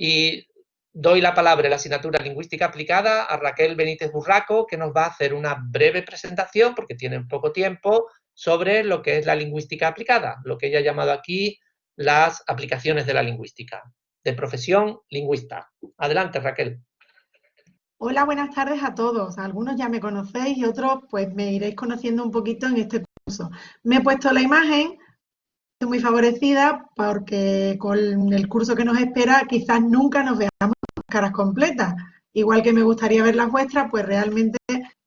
Y doy la palabra en la asignatura Lingüística Aplicada a Raquel Benítez Burraco, que nos va a hacer una breve presentación, porque tiene poco tiempo, sobre lo que es la lingüística aplicada, lo que ella ha llamado aquí las aplicaciones de la lingüística, de profesión lingüista. Adelante, Raquel. Hola, buenas tardes a todos. Algunos ya me conocéis y otros pues me iréis conociendo un poquito en este curso. Me he puesto la imagen, estoy muy favorecida porque con el curso que nos espera quizás nunca nos veamos caras completas. Igual que me gustaría ver las vuestras, pues realmente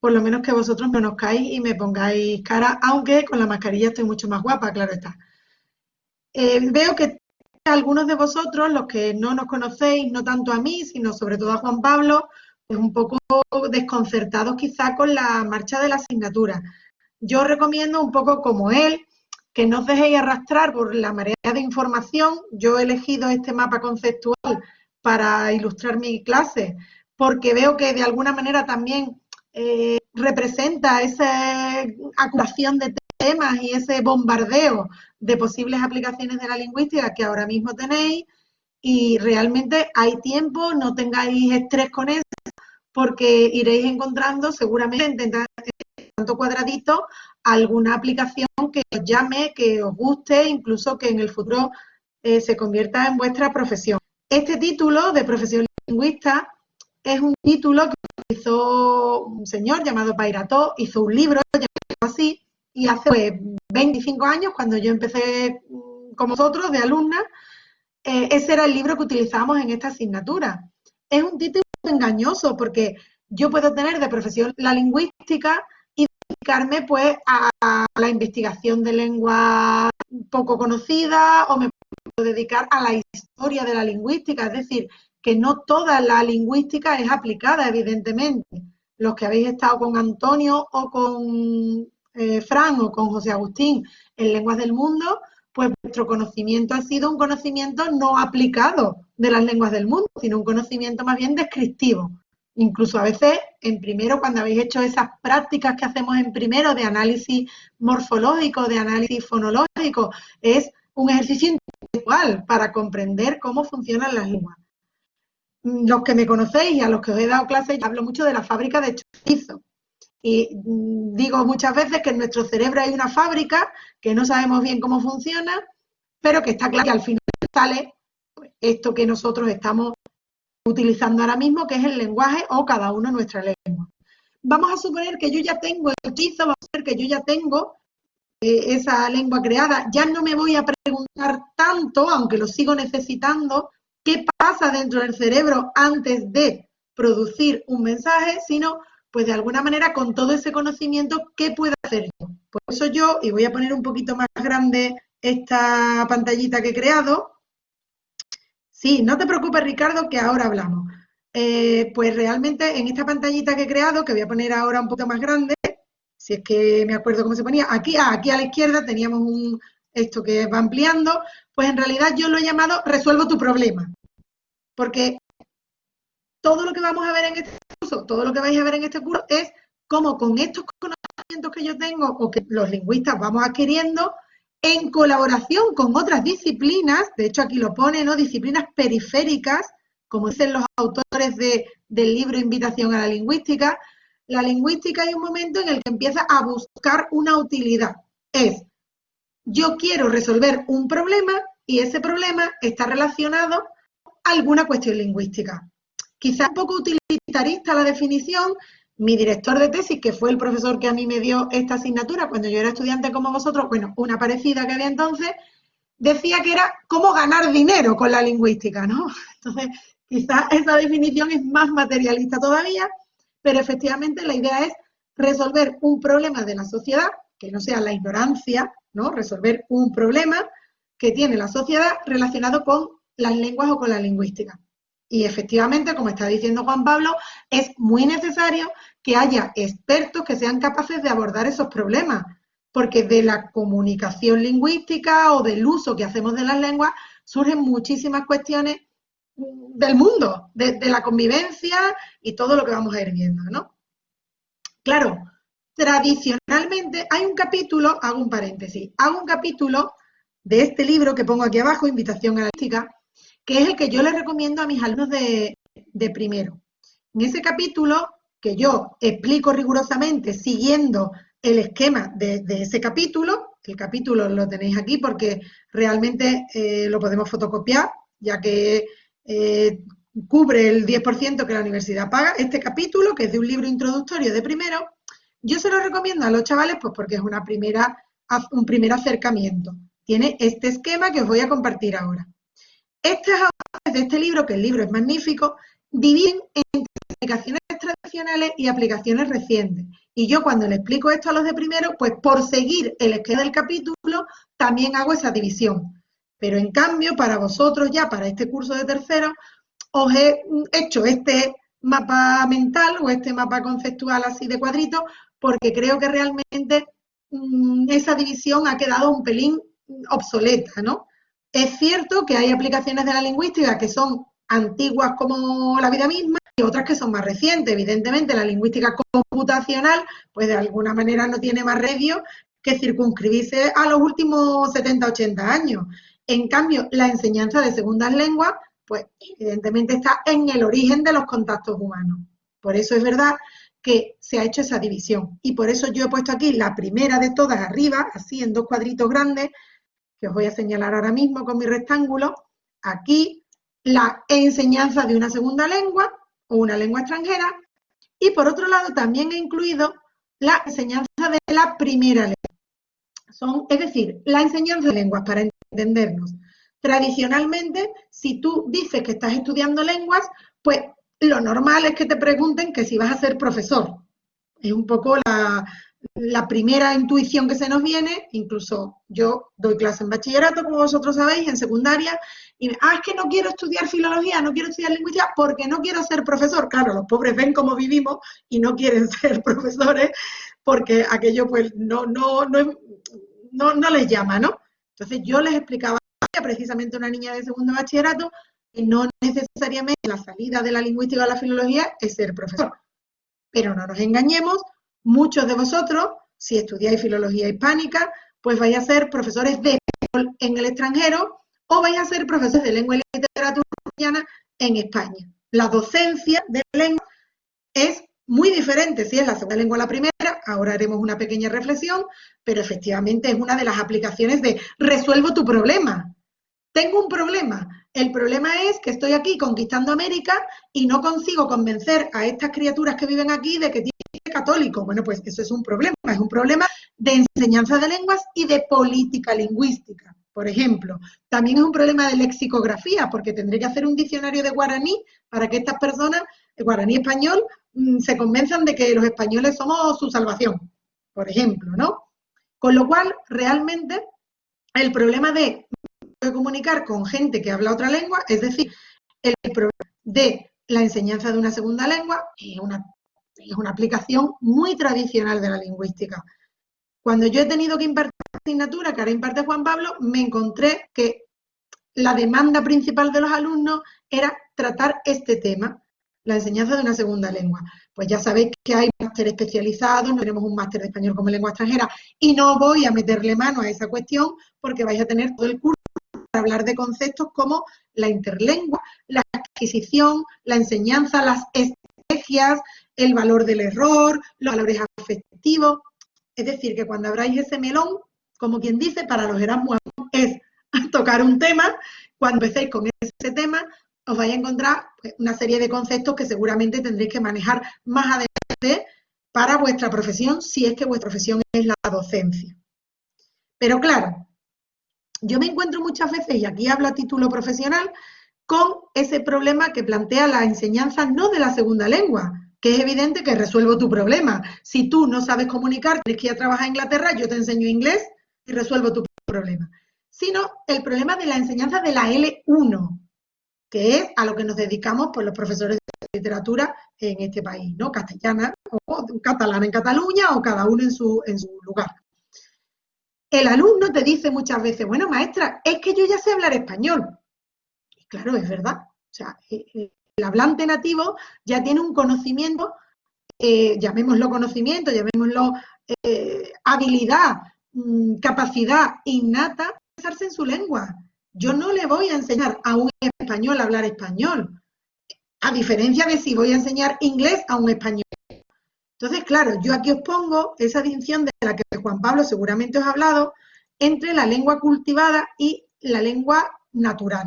por lo menos que vosotros me conozcáis y me pongáis cara, aunque con la mascarilla estoy mucho más guapa, claro está. Veo que algunos de vosotros, los que no nos conocéis, no tanto a mí, sino sobre todo a Juan Pablo, pues un poco desconcertados quizá con la marcha de la asignatura. Yo os recomiendo un poco como él, que no os dejéis arrastrar por la marea de información. Yo he elegido este mapa conceptual para ilustrar mi clase, porque veo que de alguna manera también representa esa acumulación de temas y ese bombardeo de posibles aplicaciones de la lingüística que ahora mismo tenéis, y realmente hay tiempo, no tengáis estrés con eso, porque iréis encontrando seguramente en tanto cuadradito alguna aplicación que os llame, que os guste, incluso que en el futuro se convierta en vuestra profesión. Este título de profesión lingüista es un título que hizo un señor llamado Pairató, hizo un libro llamado así, y hace pues, 25 años, cuando yo empecé como vosotros, de alumna, ese era el libro que utilizábamos en esta asignatura. Es un título engañoso porque yo puedo tener de profesión la lingüística y dedicarme pues a la investigación de lengua poco conocida, o me puedo dedicar a la historia de la lingüística, es decir, que no toda la lingüística es aplicada, evidentemente. Los que habéis estado con Antonio o con Fran o con José Agustín en Lenguas del Mundo, pues vuestro conocimiento ha sido un conocimiento no aplicado de las lenguas del mundo, sino un conocimiento más bien descriptivo. Incluso a veces en primero, cuando habéis hecho esas prácticas que hacemos en primero de análisis morfológico, de análisis fonológico, es un ejercicio intelectual para comprender cómo funcionan las lenguas. Los que me conocéis y a los que os he dado clases, yo hablo mucho de la fábrica de chorizos. Y digo muchas veces que en nuestro cerebro hay una fábrica que no sabemos bien cómo funciona, pero que está claro que al final sale esto que nosotros estamos utilizando ahora mismo, que es el lenguaje o cada uno nuestra lengua. Vamos a suponer que yo ya tengo el hechizo, vamos a suponer que yo ya tengo esa lengua creada. Ya no me voy a preguntar tanto, aunque lo sigo necesitando, qué pasa dentro del cerebro antes de producir un mensaje, sino pues de alguna manera con todo ese conocimiento, ¿qué puedo hacer yo? Por eso yo, y voy a poner un poquito más grande esta pantallita que he creado. Sí, no te preocupes, Ricardo, que ahora hablamos. Pues realmente en esta pantallita que he creado, que voy a poner ahora un poco más grande, si es que me acuerdo cómo se ponía, aquí a la izquierda teníamos esto que va ampliando, pues en realidad yo lo he llamado resuelvo tu problema, porque todo lo que vamos a ver en este curso, todo lo que vais a ver en este curso es cómo con estos conocimientos que yo tengo o que los lingüistas vamos adquiriendo en colaboración con otras disciplinas, de hecho aquí lo pone, ¿no? Disciplinas periféricas, como dicen los autores del libro Invitación a la Lingüística. La lingüística hay un momento en el que empieza a buscar una utilidad. Es, yo quiero resolver un problema y ese problema está relacionado a alguna cuestión lingüística. Quizá un poco utilitarista la definición. Mi director de tesis, que fue el profesor que a mí me dio esta asignatura cuando yo era estudiante como vosotros, bueno, una parecida que había entonces, decía que era cómo ganar dinero con la lingüística, ¿no? Entonces, quizás esa definición es más materialista todavía, pero efectivamente la idea es resolver un problema de la sociedad, que no sea la ignorancia, ¿no? Resolver un problema que tiene la sociedad relacionado con las lenguas o con la lingüística. Y efectivamente, como está diciendo Juan Pablo, es muy necesario que haya expertos que sean capaces de abordar esos problemas, porque de la comunicación lingüística o del uso que hacemos de las lenguas surgen muchísimas cuestiones del mundo, de la convivencia y todo lo que vamos a ir viendo, ¿no? Claro, tradicionalmente hay un capítulo, hago un paréntesis, hago un capítulo de este libro que pongo aquí abajo, Invitación a la Lingüística, que es el que yo les recomiendo a mis alumnos de primero. En ese capítulo, que yo explico rigurosamente siguiendo el esquema de ese capítulo, el capítulo lo tenéis aquí porque realmente lo podemos fotocopiar, ya que cubre el 10% que la universidad paga. Este capítulo, que es de un libro introductorio de primero, yo se lo recomiendo a los chavales pues porque es un primer acercamiento. Tiene este esquema que os voy a compartir ahora. Estas autores de este libro, que el libro es magnífico, dividen entre aplicaciones tradicionales y aplicaciones recientes. Y yo cuando le explico esto a los de primero, pues por seguir el esquema del capítulo, también hago esa división. Pero en cambio, para vosotros ya, para este curso de tercero, os he hecho este mapa mental o este mapa conceptual así de cuadritos, porque creo que realmente esa división ha quedado un pelín obsoleta, ¿no? Es cierto que hay aplicaciones de la lingüística que son antiguas como la vida misma y otras que son más recientes. Evidentemente, la lingüística computacional, pues de alguna manera no tiene más remedio que circunscribirse a los últimos 70, 80 años. En cambio, la enseñanza de segundas lenguas, pues evidentemente está en el origen de los contactos humanos. Por eso es verdad que se ha hecho esa división. Y por eso yo he puesto aquí la primera de todas arriba, así en dos cuadritos grandes, que os voy a señalar ahora mismo con mi rectángulo. Aquí la enseñanza de una segunda lengua o una lengua extranjera. Y por otro lado también he incluido la enseñanza de la primera lengua. Es decir, la enseñanza de lenguas, para entendernos. Tradicionalmente, si tú dices que estás estudiando lenguas, pues lo normal es que te pregunten que si vas a ser profesor. Es un poco la primera intuición que se nos viene. Incluso yo doy clase en bachillerato, como vosotros sabéis, en secundaria, y es que no quiero estudiar filología, no quiero estudiar lingüística porque no quiero ser profesor. Claro, los pobres ven cómo vivimos y no quieren ser profesores porque aquello pues no les llama, ¿no? Entonces yo les explicaba precisamente a una niña de segundo bachillerato que no necesariamente la salida de la lingüística o la filología es ser profesor. Pero no nos engañemos, muchos de vosotros, si estudiáis filología hispánica, pues vais a ser profesores de español en el extranjero o vais a ser profesores de lengua y literatura castellana en España. La docencia de lengua es muy diferente si es la segunda lengua o la primera. Ahora haremos una pequeña reflexión, pero efectivamente es una de las aplicaciones de resuelvo tu problema. Tengo un problema. El problema es que estoy aquí conquistando América y no consigo convencer a estas criaturas que viven aquí de que tienen que ser católicos. Bueno, pues eso es un problema de enseñanza de lenguas y de política lingüística, por ejemplo. También es un problema de lexicografía, porque tendré que hacer un diccionario de guaraní para que estas personas, el guaraní español, se convenzan de que los españoles somos su salvación, por ejemplo, ¿no? Con lo cual, realmente, el problema de comunicar con gente que habla otra lengua, es decir, el problema de la enseñanza de una segunda lengua es una aplicación muy tradicional de la lingüística. Cuando yo he tenido que impartir la asignatura que ahora imparte Juan Pablo, me encontré que la demanda principal de los alumnos era tratar este tema, la enseñanza de una segunda lengua. Pues ya sabéis que hay máster especializados, no tenemos un máster de español como lengua extranjera y no voy a meterle mano a esa cuestión porque vais a tener todo el curso para hablar de conceptos como la interlengua, la adquisición, la enseñanza, las estrategias, el valor del error, los valores afectivos. Es decir, que cuando abráis ese melón, como quien dice, para los Erasmus es tocar un tema. Cuando empecéis con ese tema, os vais a encontrar pues, una serie de conceptos que seguramente tendréis que manejar más adelante para vuestra profesión, si es que vuestra profesión es la docencia. Pero claro, yo me encuentro muchas veces, y aquí hablo a título profesional, con ese problema que plantea la enseñanza no de la segunda lengua, que es evidente que resuelvo tu problema. Si tú no sabes comunicar, tienes que ir a trabajar a Inglaterra, yo te enseño inglés y resuelvo tu problema. Sino el problema de la enseñanza de la L1, que es a lo que nos dedicamos pues, los profesores de literatura en este país, ¿no? Castellana o catalana en Cataluña o cada uno en su lugar. El alumno te dice muchas veces, bueno, maestra, es que yo ya sé hablar español. Y claro, es verdad. O sea, el hablante nativo ya tiene un conocimiento, llamémoslo conocimiento, llamémoslo habilidad, capacidad innata de expresarse en su lengua. Yo no le voy a enseñar a un español a hablar español, a diferencia de si voy a enseñar inglés a un español. Entonces, claro, yo aquí os pongo esa distinción de la que Juan Pablo seguramente os ha hablado entre la lengua cultivada y la lengua natural.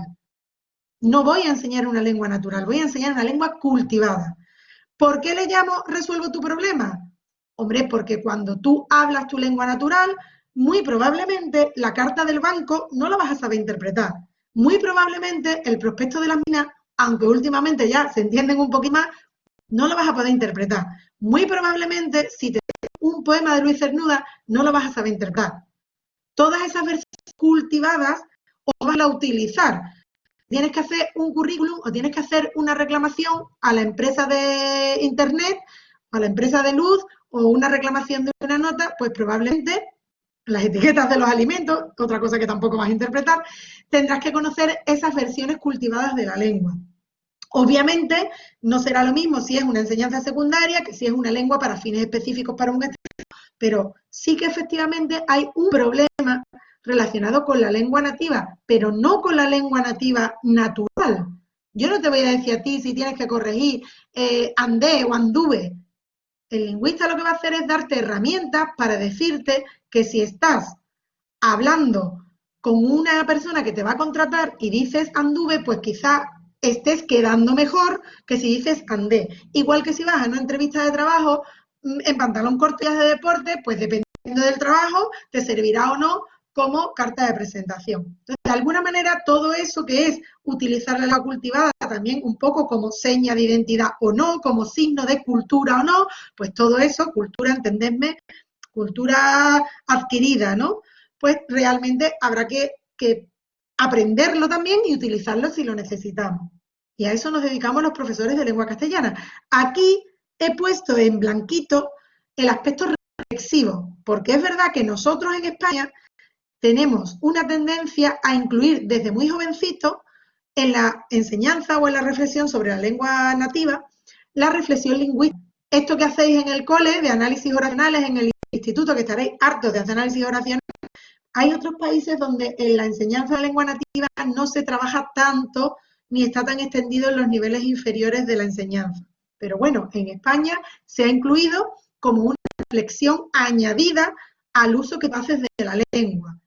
No voy a enseñar una lengua natural, voy a enseñar una lengua cultivada. ¿Por qué le llamo resuelvo tu problema? Hombre, porque cuando tú hablas tu lengua natural, muy probablemente la carta del banco no la vas a saber interpretar. Muy probablemente el prospecto de las minas, aunque últimamente ya se entienden un poquito más, no lo vas a poder interpretar. Muy probablemente, si te un poema de Luis Cernuda, no lo vas a saber interpretar. Todas esas versiones cultivadas o vas a utilizar. Tienes que hacer un currículum o tienes que hacer una reclamación a la empresa de internet, a la empresa de luz o una reclamación de una nota, pues probablemente las etiquetas de los alimentos, otra cosa que tampoco vas a interpretar, tendrás que conocer esas versiones cultivadas de la lengua. Obviamente no será lo mismo si es una enseñanza secundaria que si es una lengua para fines específicos para un estudio, pero sí que efectivamente hay un problema relacionado con la lengua nativa, pero no con la lengua nativa natural. Yo no te voy a decir a ti si tienes que corregir andé o anduve. El lingüista lo que va a hacer es darte herramientas para decirte que si estás hablando con una persona que te va a contratar y dices anduve, pues quizá estés quedando mejor que si dices andé. Igual que si vas a una entrevista de trabajo en pantalón corto de deporte, pues dependiendo del trabajo, te servirá o no como carta de presentación. Entonces, de alguna manera, todo eso que es utilizar la lengua cultivada también un poco como seña de identidad o no, como signo de cultura o no, pues todo eso, cultura, entendedme, cultura adquirida, ¿no? Pues realmente habrá que aprenderlo también y utilizarlo si lo necesitamos. Y a eso nos dedicamos los profesores de lengua castellana. Aquí he puesto en blanquito el aspecto reflexivo, porque es verdad que nosotros en España tenemos una tendencia a incluir desde muy jovencito en la enseñanza o en la reflexión sobre la lengua nativa la reflexión lingüística. Esto que hacéis en el cole de análisis oracionales, en el instituto, que estaréis hartos de hacer análisis oracionales, hay otros países donde en la enseñanza de lengua nativa no se trabaja tanto ni está tan extendido en los niveles inferiores de la enseñanza. Pero bueno, en España se ha incluido como una reflexión añadida al uso que haces de la lengua.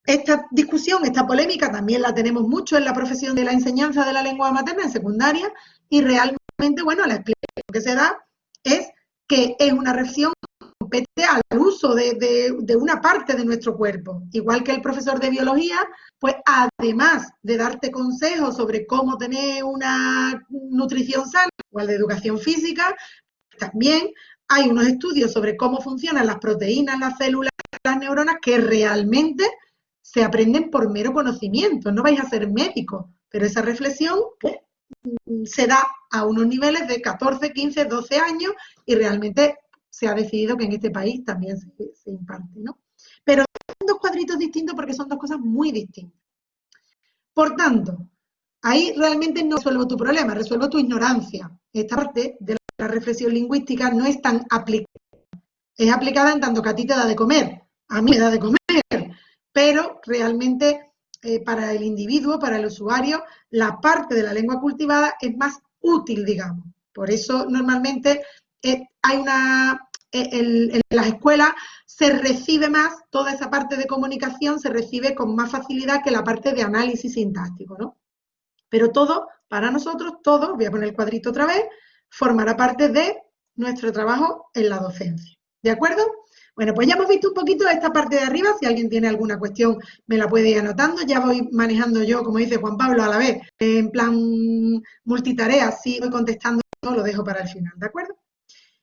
Esta discusión, esta polémica también la tenemos mucho en la profesión de la enseñanza de la lengua materna en secundaria y realmente, bueno, la explicación que se da es que es una reflexión compete al uso de una parte de nuestro cuerpo. Igual que el profesor de biología, pues además de darte consejos sobre cómo tener una nutrición sana, o el de educación física, también hay unos estudios sobre cómo funcionan las proteínas, las células, las neuronas, que realmente se aprenden por mero conocimiento. No vais a ser médicos, pero esa reflexión pues, se da a unos niveles de 14, 15, 12 años y realmente se ha decidido que en este país también se imparte, ¿no? Pero son dos cuadritos distintos porque son dos cosas muy distintas. Por tanto, ahí realmente no resuelvo tu problema, resuelvo tu ignorancia. Esta parte de la reflexión lingüística no es tan aplicada. Es aplicada en tanto que a ti te da de comer, a mí me da de comer, pero realmente para el individuo, para el usuario, la parte de la lengua cultivada es más útil, digamos. Por eso normalmente hay en las escuelas se recibe más, toda esa parte de comunicación se recibe con más facilidad que la parte de análisis sintáctico, ¿no? Pero todo, para nosotros, todo, voy a poner el cuadrito otra vez, formará parte de nuestro trabajo en la docencia. ¿De acuerdo? Bueno, pues ya hemos visto un poquito esta parte de arriba. Si alguien tiene alguna cuestión, me la puede ir anotando. Ya voy manejando yo, como dice Juan Pablo, a la vez, en plan multitarea. Si voy contestando, lo dejo para el final, ¿de acuerdo?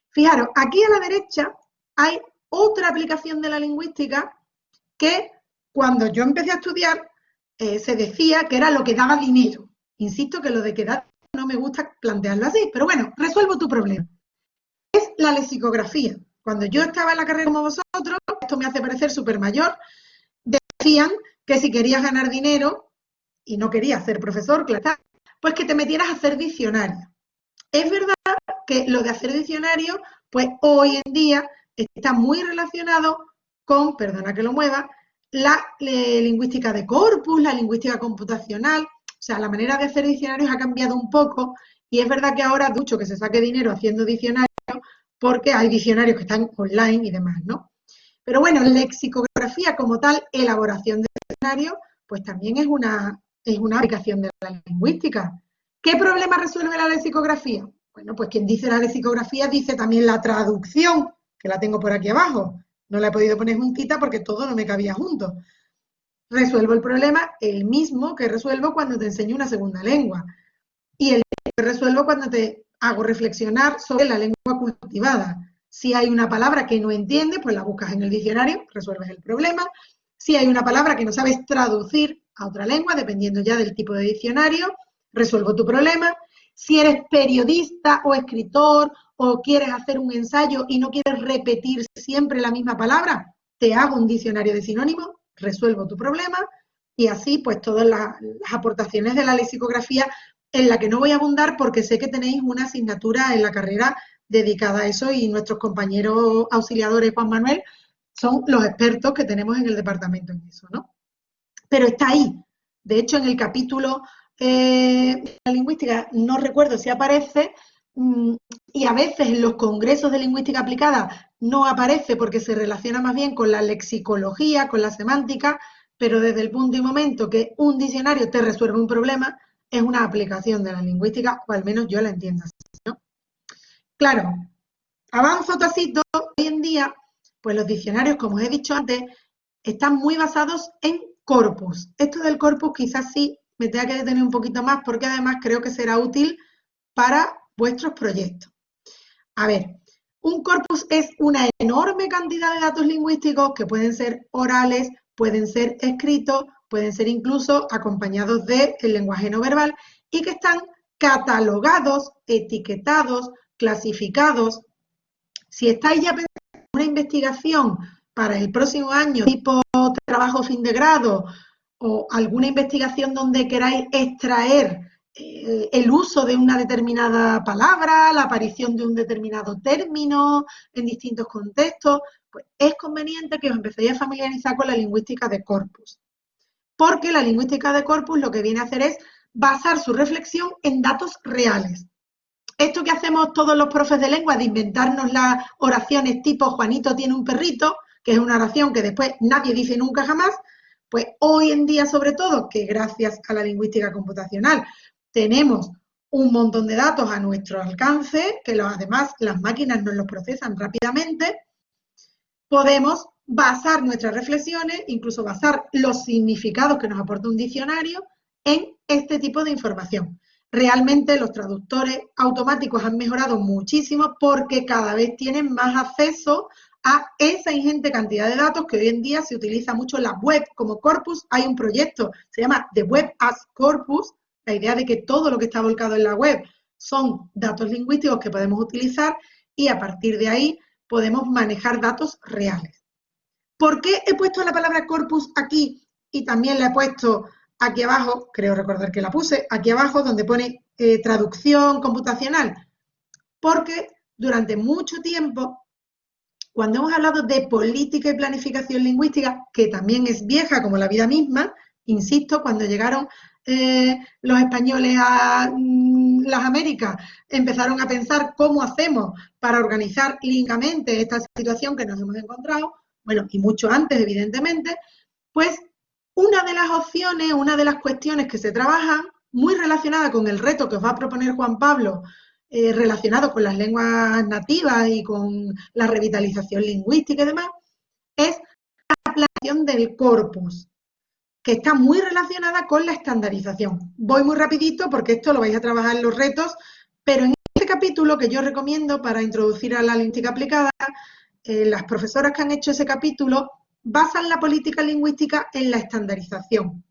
Fijaros, aquí a la derecha hay otra aplicación de la lingüística que cuando yo empecé a estudiar se decía que era lo que daba dinero. Insisto que lo de que da no me gusta plantearlo así, pero bueno, resuelvo tu problema. Es la lexicografía. Cuando yo estaba en la carrera como vosotros, esto me hace parecer súper mayor, decían que si querías ganar dinero y no querías ser profesor, claro, pues que te metieras a hacer diccionario. Es verdad que lo de hacer diccionario, pues hoy en día está muy relacionado con, perdona que lo mueva, la lingüística de corpus, la lingüística computacional. O sea, la manera de hacer diccionarios ha cambiado un poco y es verdad que ahora es mucho que se saque dinero haciendo diccionarios porque hay diccionarios que están online y demás, ¿no? Pero bueno, lexicografía como tal, elaboración de diccionarios, pues también es una aplicación de la lingüística. ¿Qué problema resuelve la lexicografía? Bueno, pues quien dice la lexicografía dice también la traducción, que la tengo por aquí abajo. No la he podido poner juntita porque todo no me cabía junto. Resuelvo el problema el mismo que resuelvo cuando te enseño una segunda lengua. Y el que resuelvo cuando te hago reflexionar sobre la lengua cultivada. Si hay una palabra que no entiendes, pues la buscas en el diccionario, resuelves el problema. Si hay una palabra que no sabes traducir a otra lengua, dependiendo ya del tipo de diccionario, resuelvo tu problema. Si eres periodista o escritor o quieres hacer un ensayo y no quieres repetir siempre la misma palabra, te hago un diccionario de sinónimos, resuelvo tu problema. Y así, pues todas las aportaciones de la lexicografía, en la que no voy a abundar porque sé que tenéis una asignatura en la carrera dedicada a eso y nuestros compañeros auxiliadores, Juan Manuel, son los expertos que tenemos en el departamento en eso, ¿no? Pero está ahí. De hecho, en el capítulo de la lingüística, no recuerdo si aparece, y a veces en los congresos de lingüística aplicada no aparece porque se relaciona más bien con la lexicología, con la semántica, pero desde el punto y momento que un diccionario te resuelve un problema, es una aplicación de la lingüística, o al menos yo la entiendo así, ¿no? Claro, avanzo tacito, hoy en día, pues los diccionarios, como os he dicho antes, están muy basados en corpus. Esto del corpus quizás sí me tenga que detener un poquito más porque además creo que será útil para vuestros proyectos. A ver, un corpus es una enorme cantidad de datos lingüísticos que pueden ser orales, pueden ser escritos, pueden ser incluso acompañados del lenguaje no verbal y que están catalogados, etiquetados, clasificados. Si estáis ya pensando en una investigación para el próximo año, tipo trabajo fin de grado o alguna investigación donde queráis extraer el uso de una determinada palabra, la aparición de un determinado término en distintos contextos, pues es conveniente que os empecéis a familiarizar con la lingüística de corpus. Porque la lingüística de corpus lo que viene a hacer es basar su reflexión en datos reales. Esto que hacemos todos los profes de lengua de inventarnos las oraciones tipo Juanito tiene un perrito, que es una oración que después nadie dice nunca jamás, pues hoy en día sobre todo, que gracias a la lingüística computacional tenemos un montón de datos a nuestro alcance, que además las máquinas nos los procesan rápidamente, podemos basar nuestras reflexiones, incluso basar los significados que nos aporta un diccionario en este tipo de información. Realmente los traductores automáticos han mejorado muchísimo porque cada vez tienen más acceso a esa ingente cantidad de datos que hoy en día se utiliza mucho en la web como corpus. Hay un proyecto, se llama The Web as Corpus, la idea de que todo lo que está volcado en la web son datos lingüísticos que podemos utilizar y a partir de ahí podemos manejar datos reales. ¿Por qué he puesto la palabra corpus aquí y también la he puesto aquí abajo? Creo recordar que la puse aquí abajo donde pone traducción computacional. Porque durante mucho tiempo, cuando hemos hablado de política y planificación lingüística, que también es vieja como la vida misma, insisto, cuando llegaron los españoles a las Américas, empezaron a pensar cómo hacemos para organizar lingüísticamente esta situación que nos hemos encontrado, bueno, y mucho antes, evidentemente, pues una de las opciones, una de las cuestiones que se trabajan, muy relacionada con el reto que os va a proponer Juan Pablo, relacionado con las lenguas nativas y con la revitalización lingüística y demás, es la planeación del corpus, que está muy relacionada con la estandarización. Voy muy rapidito porque esto lo vais a trabajar en los retos, pero en este capítulo que yo recomiendo para introducir a la lingüística aplicada, las profesoras que han hecho ese capítulo basan la política lingüística en la estandarización.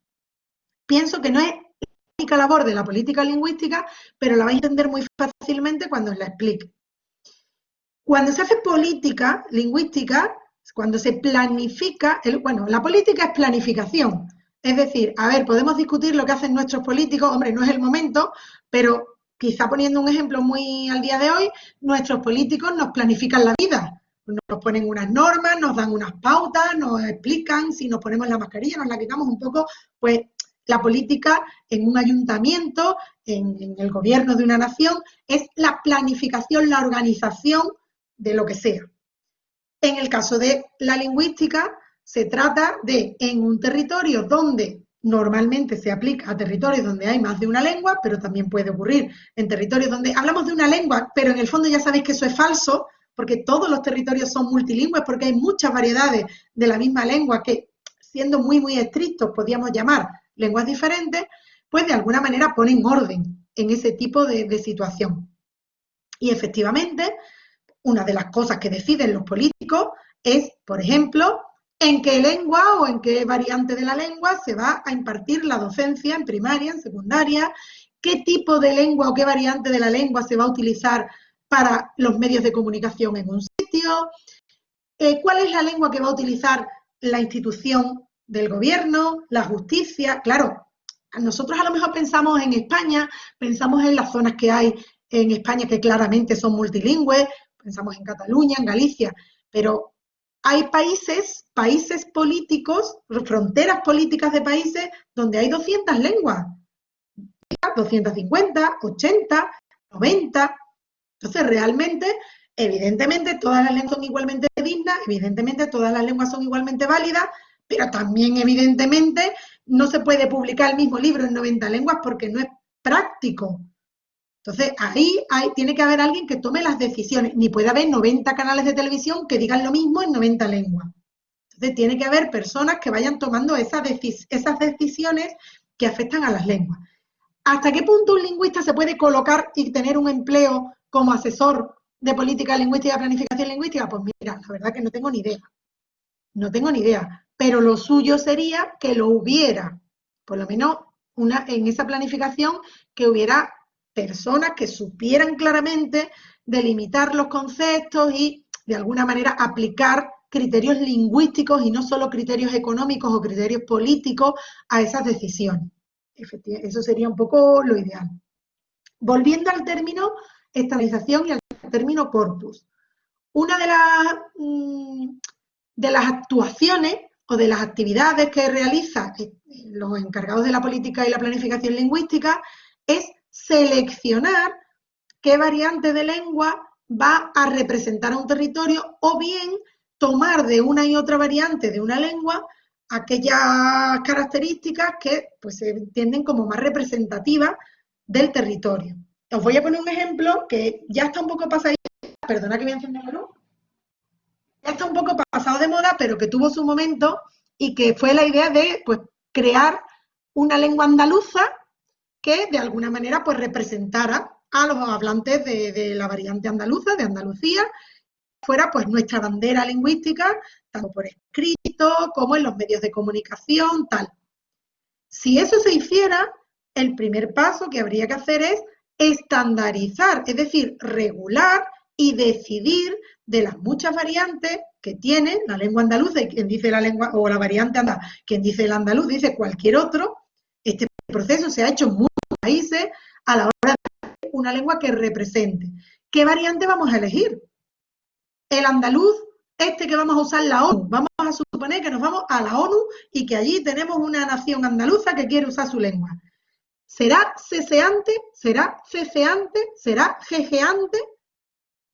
Pienso que no es la única labor de la política lingüística, pero la vais a entender muy fácilmente cuando os la explique. Cuando se hace política lingüística, cuando se planifica, bueno, la política es planificación. Es decir, a ver, podemos discutir lo que hacen nuestros políticos, hombre, no es el momento, pero quizá poniendo un ejemplo muy al día de hoy, nuestros políticos nos planifican la vida. nos ponen unas normas, nos dan unas pautas, nos explican si nos ponemos la mascarilla, nos la quitamos un poco, pues la política en un ayuntamiento, en el gobierno de una nación, es la planificación, la organización de lo que sea. En el caso de la lingüística, se trata de, en un territorio donde normalmente se aplica a territorios donde hay más de una lengua, pero también puede ocurrir en territorios donde hablamos de una lengua, pero en el fondo ya sabéis que eso es falso, porque todos los territorios son multilingües, porque hay muchas variedades de la misma lengua que, siendo muy, muy estrictos, podríamos llamar lenguas diferentes, pues de alguna manera ponen orden en ese tipo de situación. Y efectivamente, una de las cosas que deciden los políticos es, por ejemplo, en qué lengua o en qué variante de la lengua se va a impartir la docencia en primaria, en secundaria, qué tipo de lengua o qué variante de la lengua se va a utilizar para los medios de comunicación en un sitio, cuál es la lengua que va a utilizar la institución del gobierno, la justicia. Claro, nosotros a lo mejor pensamos en España, pensamos en las zonas que hay en España que claramente son multilingües, pensamos en Cataluña, en Galicia, pero hay países políticos, fronteras políticas de países donde hay 200 lenguas, 250, 80, 90. Entonces, realmente, evidentemente, todas las lenguas son igualmente dignas, evidentemente, todas las lenguas son igualmente válidas, pero también, evidentemente, no se puede publicar el mismo libro en 90 lenguas porque no es práctico. Entonces, ahí tiene que haber alguien que tome las decisiones. Ni puede haber 90 canales de televisión que digan lo mismo en 90 lenguas. Entonces, tiene que haber personas que vayan tomando esas decisiones que afectan a las lenguas. ¿Hasta qué punto un lingüista se puede colocar y tener un empleo como asesor de política lingüística y planificación lingüística? Pues mira, la verdad que no tengo ni idea. No tengo ni idea. Pero lo suyo sería que lo hubiera, por lo menos en esa planificación, que hubiera personas que supieran claramente delimitar los conceptos y, de alguna manera, aplicar criterios lingüísticos y no solo criterios económicos o criterios políticos a esas decisiones. Eso sería un poco lo ideal. Volviendo al término estandarización y al término corpus. Una de las actuaciones o de las actividades que realizan los encargados de la política y la planificación lingüística es seleccionar qué variante de lengua va a representar a un territorio o bien tomar de una y otra variante de una lengua aquellas características que pues, se entienden como más representativas del territorio. Os voy a poner un ejemplo que ya está un poco pasado, perdona que voy a encender la luz, ya está un poco pasado de moda, pero que tuvo su momento y que fue la idea de pues, crear una lengua andaluza que de alguna manera pues, representara a los hablantes de la variante andaluza, de Andalucía, fuera pues nuestra bandera lingüística, tanto por escrito como en los medios de comunicación, tal. Si eso se hiciera, el primer paso que habría que hacer es estandarizar, es decir, regular y decidir de las muchas variantes que tiene la lengua andaluza, y quien dice la lengua, o la variante andaluz, quien dice el andaluz dice cualquier otro. Este proceso se ha hecho en muchos países a la hora de una lengua que represente. ¿Qué variante vamos a elegir? El andaluz, este que vamos a usar la ONU. Vamos a suponer que nos vamos a la ONU y que allí tenemos una nación andaluza que quiere usar su lengua. ¿Será ceseante? ¿Será ceceante? ¿Será jejeante?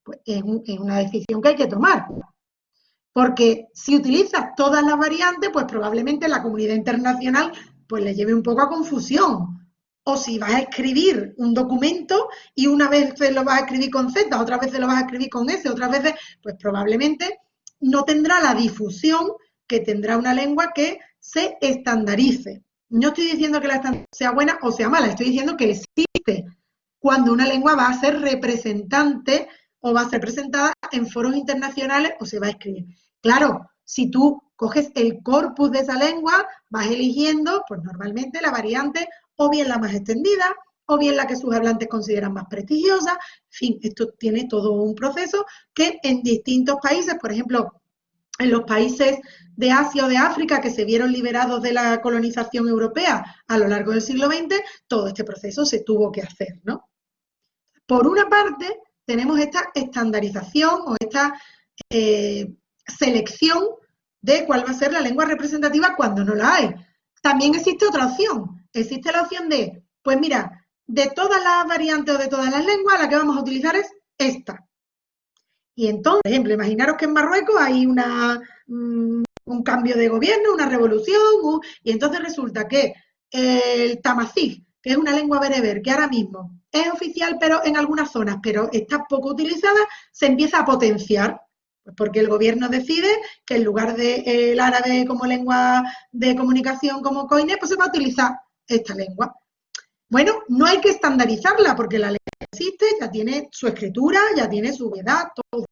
Pues es una decisión que hay que tomar. Porque si utilizas todas las variantes, pues probablemente la comunidad internacional pues le lleve un poco a confusión. O si vas a escribir un documento y una vez lo vas a escribir con Z, otra vez lo vas a escribir con S, otras veces, pues probablemente no tendrá la difusión que tendrá una lengua que se estandarice. No estoy diciendo que la estandarización sea buena o sea mala, estoy diciendo que existe cuando una lengua va a ser representante o va a ser presentada en foros internacionales o se va a escribir. Claro, si tú coges el corpus de esa lengua, vas eligiendo, pues normalmente la variante o bien la más extendida, o bien la que sus hablantes consideran más prestigiosa. En fin, esto tiene todo un proceso que en distintos países, por ejemplo, en los países de Asia o de África que se vieron liberados de la colonización europea a lo largo del siglo XX, todo este proceso se tuvo que hacer, ¿no? Por una parte, tenemos esta estandarización o esta selección de cuál va a ser la lengua representativa cuando no la hay. También existe otra opción. Existe la opción de, pues mira, de todas las variantes o de todas las lenguas, la que vamos a utilizar es esta. Y entonces, por ejemplo, imaginaros que en Marruecos hay un cambio de gobierno, una revolución, y entonces resulta que el tamasig, que es una lengua bereber, que ahora mismo es oficial pero en algunas zonas, pero está poco utilizada, se empieza a potenciar, pues porque el gobierno decide que en lugar del árabe como lengua de comunicación como COINE, pues se va a utilizar esta lengua. Bueno, no hay que estandarizarla porque la lengua existe, ya tiene su escritura, ya tiene su edad, todo.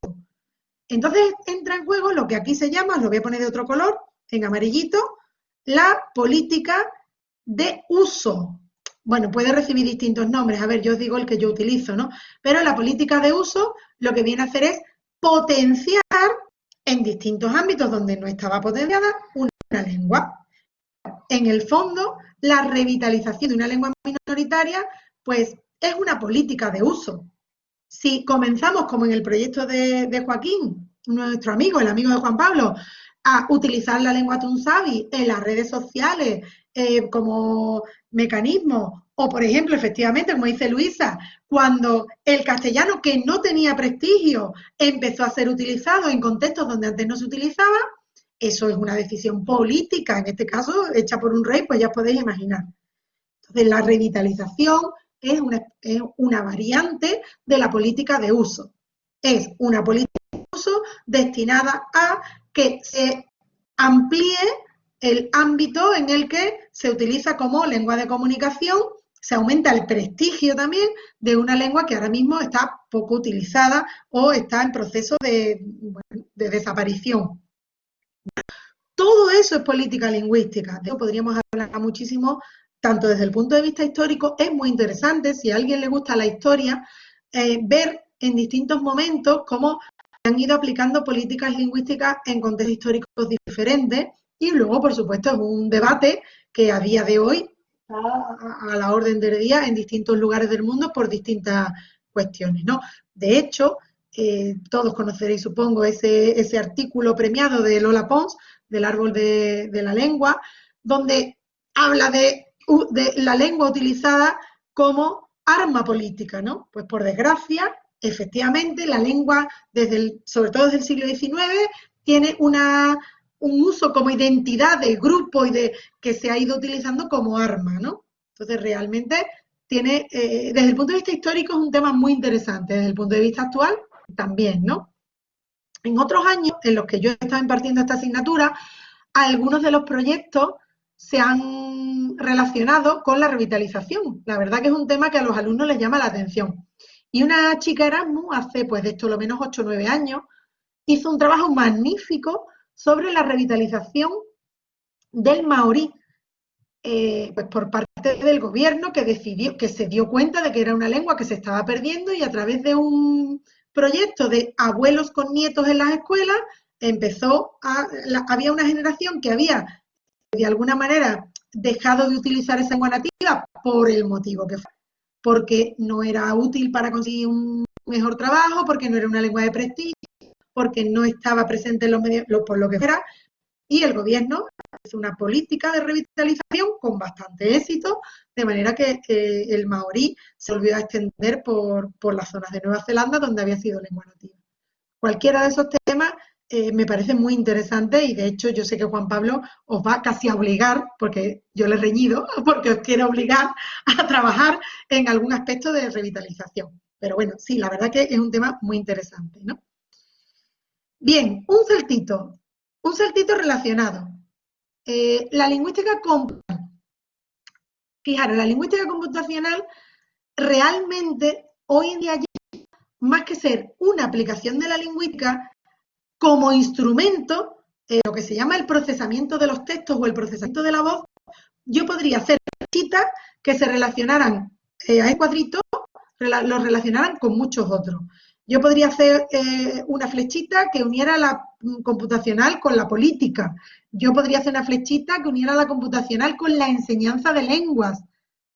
Entonces entra en juego lo que aquí se llama, lo voy a poner de otro color, en amarillito, la política de uso. Bueno, puede recibir distintos nombres, a ver, yo os digo el que yo utilizo, ¿no? Pero la política de uso lo que viene a hacer es potenciar en distintos ámbitos donde no estaba potenciada una lengua. En el fondo, la revitalización de una lengua minoritaria, pues es una política de uso. Si comenzamos, como en el proyecto de Joaquín, nuestro amigo, el amigo de Juan Pablo, a utilizar la lengua tunsavi en las redes sociales como mecanismo, o por ejemplo, efectivamente, como dice Luisa, cuando el castellano, que no tenía prestigio, empezó a ser utilizado en contextos donde antes no se utilizaba, eso es una decisión política, en este caso, hecha por un rey, pues ya podéis imaginar. Entonces, la revitalización es una variante de la política de uso. Es una política de uso destinada a que se amplíe el ámbito en el que se utiliza como lengua de comunicación, se aumenta el prestigio también de una lengua que ahora mismo está poco utilizada o está en proceso de desaparición. Todo eso es política lingüística. De eso podríamos hablar muchísimo, tanto desde el punto de vista histórico. Es muy interesante, si a alguien le gusta la historia, ver en distintos momentos cómo han ido aplicando políticas lingüísticas en contextos históricos diferentes. Y luego, por supuesto, es un debate que a día de hoy está a la orden del día en distintos lugares del mundo por distintas cuestiones, ¿no? De hecho, todos conoceréis, supongo, ese artículo premiado de Lola Pons, del árbol de la lengua, donde habla de la lengua utilizada como arma política, ¿no? Pues por desgracia, efectivamente, la lengua, sobre todo desde el siglo XIX, tiene un uso como identidad de grupo y que se ha ido utilizando como arma, ¿no? Entonces, realmente tiene, desde el punto de vista histórico, es un tema muy interesante, desde el punto de vista actual también, ¿no? En otros años en los que yo he estado impartiendo esta asignatura, algunos de los proyectos se han relacionado con la revitalización. La verdad que es un tema que a los alumnos les llama la atención. Y una chica Erasmus, hace pues de esto lo menos 8 o 9 años, hizo un trabajo magnífico sobre la revitalización del maorí, pues por parte del gobierno que se dio cuenta de que era una lengua que se estaba perdiendo y a través de un proyecto de abuelos con nietos en las escuelas, había una generación que había de alguna manera dejado de utilizar esa lengua nativa por el motivo que fue, porque no era útil para conseguir un mejor trabajo, porque no era una lengua de prestigio, porque no estaba presente en los medios, por lo que fuera, y el gobierno hizo una política de revitalización con bastante éxito, de manera que el maorí se volvió a extender por las zonas de Nueva Zelanda donde había sido lengua nativa. Cualquiera de esos temas me parece muy interesante y de hecho yo sé que Juan Pablo os va casi a obligar, porque yo le he reñido, porque os quiere obligar a trabajar en algún aspecto de revitalización. Pero bueno, sí, la verdad que es un tema muy interesante, ¿no? Bien, un saltito relacionado. La lingüística computacional. Fijaros, la lingüística computacional realmente hoy en día, más que ser una aplicación de la lingüística, como instrumento, lo que se llama el procesamiento de los textos o el procesamiento de la voz, yo podría hacer flechitas que se relacionaran a cuadritos, los relacionaran con muchos otros. Yo podría hacer una flechita que uniera la computacional con la política. Yo podría hacer una flechita que uniera la computacional con la enseñanza de lenguas,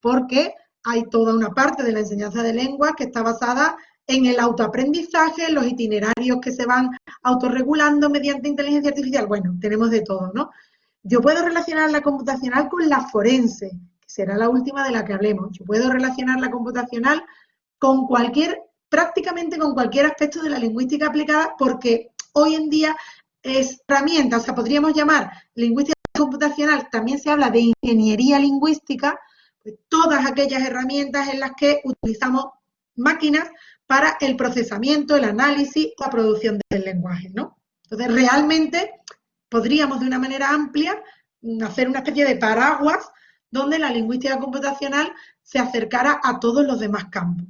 porque hay toda una parte de la enseñanza de lenguas que está basada en el autoaprendizaje, en los itinerarios que se van autorregulando mediante inteligencia artificial. Bueno, tenemos de todo, ¿no? Yo puedo relacionar la computacional con la forense, que será la última de la que hablemos. Yo puedo relacionar la computacional con prácticamente con cualquier aspecto de la lingüística aplicada, porque hoy en día es herramienta, o sea, podríamos llamar lingüística computacional, también se habla de ingeniería lingüística, pues todas aquellas herramientas en las que utilizamos máquinas para el procesamiento, el análisis o la producción del lenguaje, ¿no? Entonces, realmente podríamos de una manera amplia hacer una especie de paraguas donde la lingüística computacional se acercara a todos los demás campos.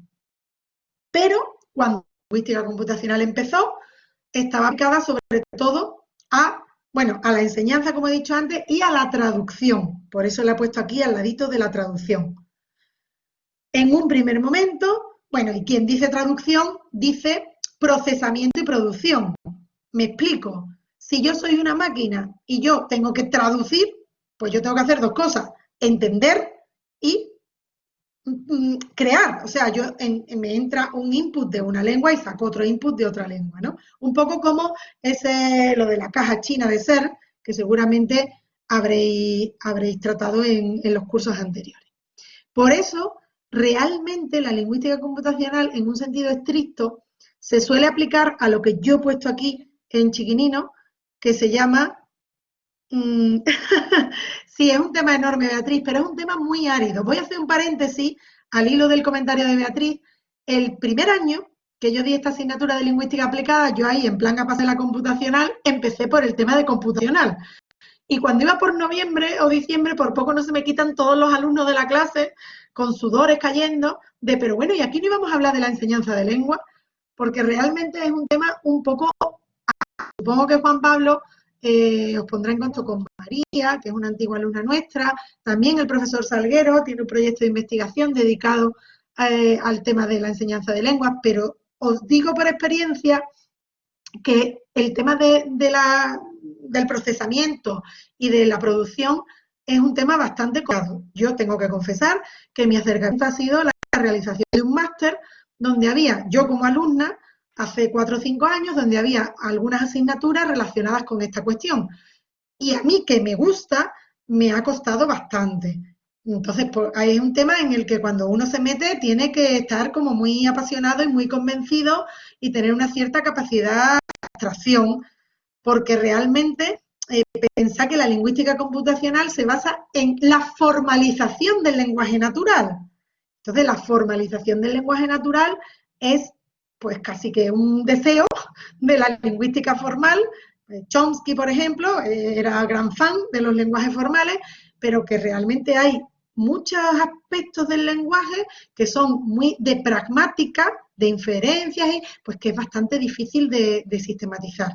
Pero cuando la lingüística computacional empezó, estaba aplicada sobre todo a la enseñanza, como he dicho antes, y a la traducción. Por eso la he puesto aquí al ladito de la traducción. En un primer momento, y quien dice traducción, dice procesamiento y producción. Me explico. Si yo soy una máquina y yo tengo que traducir, pues yo tengo que hacer dos cosas, entender y crear. O sea, me entra un input de una lengua y saco otro input de otra lengua, ¿no? Un poco como lo de la caja china de ser, que seguramente habréis tratado en los cursos anteriores. Por eso, realmente la lingüística computacional, en un sentido estricto, se suele aplicar a lo que yo he puesto aquí en chiquinino, que se llama... Sí, es un tema enorme, Beatriz, pero es un tema muy árido. Voy a hacer un paréntesis al hilo del comentario de Beatriz. El primer año que yo di esta asignatura de lingüística aplicada, yo ahí, en plan a pasar la computacional, empecé por el tema de computacional. Y cuando iba por noviembre o diciembre, por poco no se me quitan todos los alumnos de la clase con sudores cayendo pero bueno, y aquí no íbamos a hablar de la enseñanza de lengua, porque realmente es un tema un poco... Supongo que Juan Pablo os pondrá en contacto con María, que es una antigua alumna nuestra. También el profesor Salguero tiene un proyecto de investigación dedicado al tema de la enseñanza de lenguas, pero os digo por experiencia que el tema del procesamiento y de la producción es un tema bastante complicado. Yo tengo que confesar que mi acercamiento ha sido la realización de un máster donde había, yo como alumna, hace 4 o 5 años, donde había algunas asignaturas relacionadas con esta cuestión. Y a mí, que me gusta, me ha costado bastante. Entonces, hay un tema en el que cuando uno se mete tiene que estar como muy apasionado y muy convencido y tener una cierta capacidad de abstracción, porque realmente pensar que la lingüística computacional se basa en la formalización del lenguaje natural. Entonces, la formalización del lenguaje natural es pues casi que un deseo de la lingüística formal. Chomsky, por ejemplo, era gran fan de los lenguajes formales, pero que realmente hay muchos aspectos del lenguaje que son muy de pragmática, de inferencias, pues que es bastante difícil de sistematizar.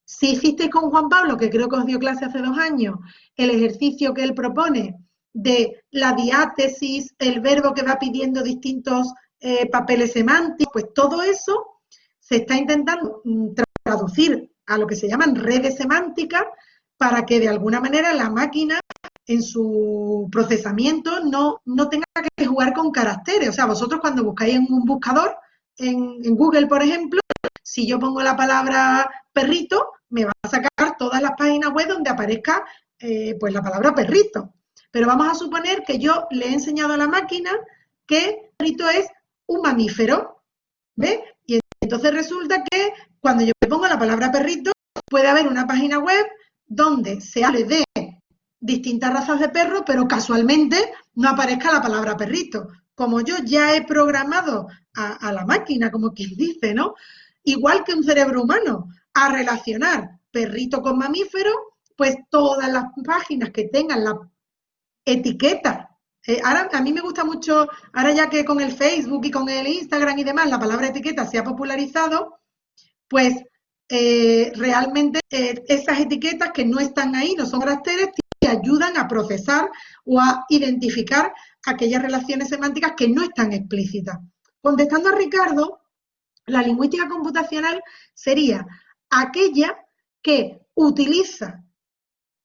Si hicisteis con Juan Pablo, que creo que os dio clase hace 2 años, el ejercicio que él propone de la diátesis, el verbo que va pidiendo distintos papeles semánticos, pues todo eso se está intentando traducir a lo que se llaman redes semánticas para que de alguna manera la máquina en su procesamiento no tenga que jugar con caracteres. O sea, vosotros cuando buscáis en un buscador, en Google, por ejemplo, si yo pongo la palabra perrito, me va a sacar todas las páginas web donde aparezca pues la palabra perrito. Pero vamos a suponer que yo le he enseñado a la máquina que perrito es un mamífero, ¿ves? Y entonces resulta que cuando yo le pongo la palabra perrito, puede haber una página web donde se hable de distintas razas de perros, pero casualmente no aparezca la palabra perrito. Como yo ya he programado a la máquina, como quien dice, ¿no? Igual que un cerebro humano, a relacionar perrito con mamífero, pues todas las páginas que tengan la etiqueta. Ahora a mí me gusta mucho, ahora ya que con el Facebook y con el Instagram y demás, la palabra etiqueta se ha popularizado, pues realmente esas etiquetas que no están ahí, no son caracteres, te ayudan a procesar o a identificar aquellas relaciones semánticas que no están explícitas. Contestando a Ricardo, la lingüística computacional sería aquella que utiliza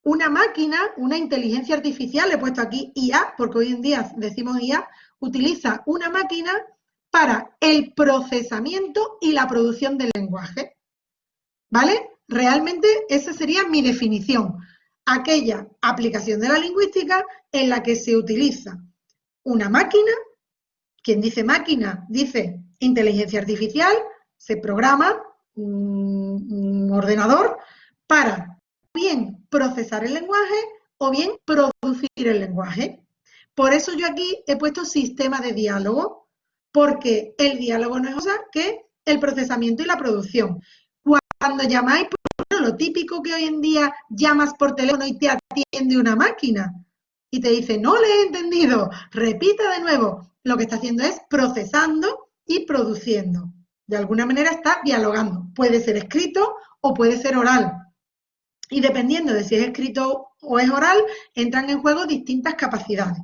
una máquina, una inteligencia artificial, le he puesto aquí IA, porque hoy en día decimos IA, utiliza una máquina para el procesamiento y la producción del lenguaje. ¿Vale? Realmente esa sería mi definición. Aquella aplicación de la lingüística en la que se utiliza una máquina, quien dice máquina dice inteligencia artificial, se programa un ordenador para bien procesar el lenguaje o bien producir el lenguaje. Por eso yo aquí he puesto sistema de diálogo, porque el diálogo no es cosa que el procesamiento y la producción. Cuando llamáis, por lo típico que hoy en día llamas por teléfono y te atiende una máquina y te dice, no le he entendido, repita de nuevo. Lo que está haciendo es procesando y produciendo. De alguna manera está dialogando. Puede ser escrito o puede ser oral. Y dependiendo de si es escrito o es oral, entran en juego distintas capacidades.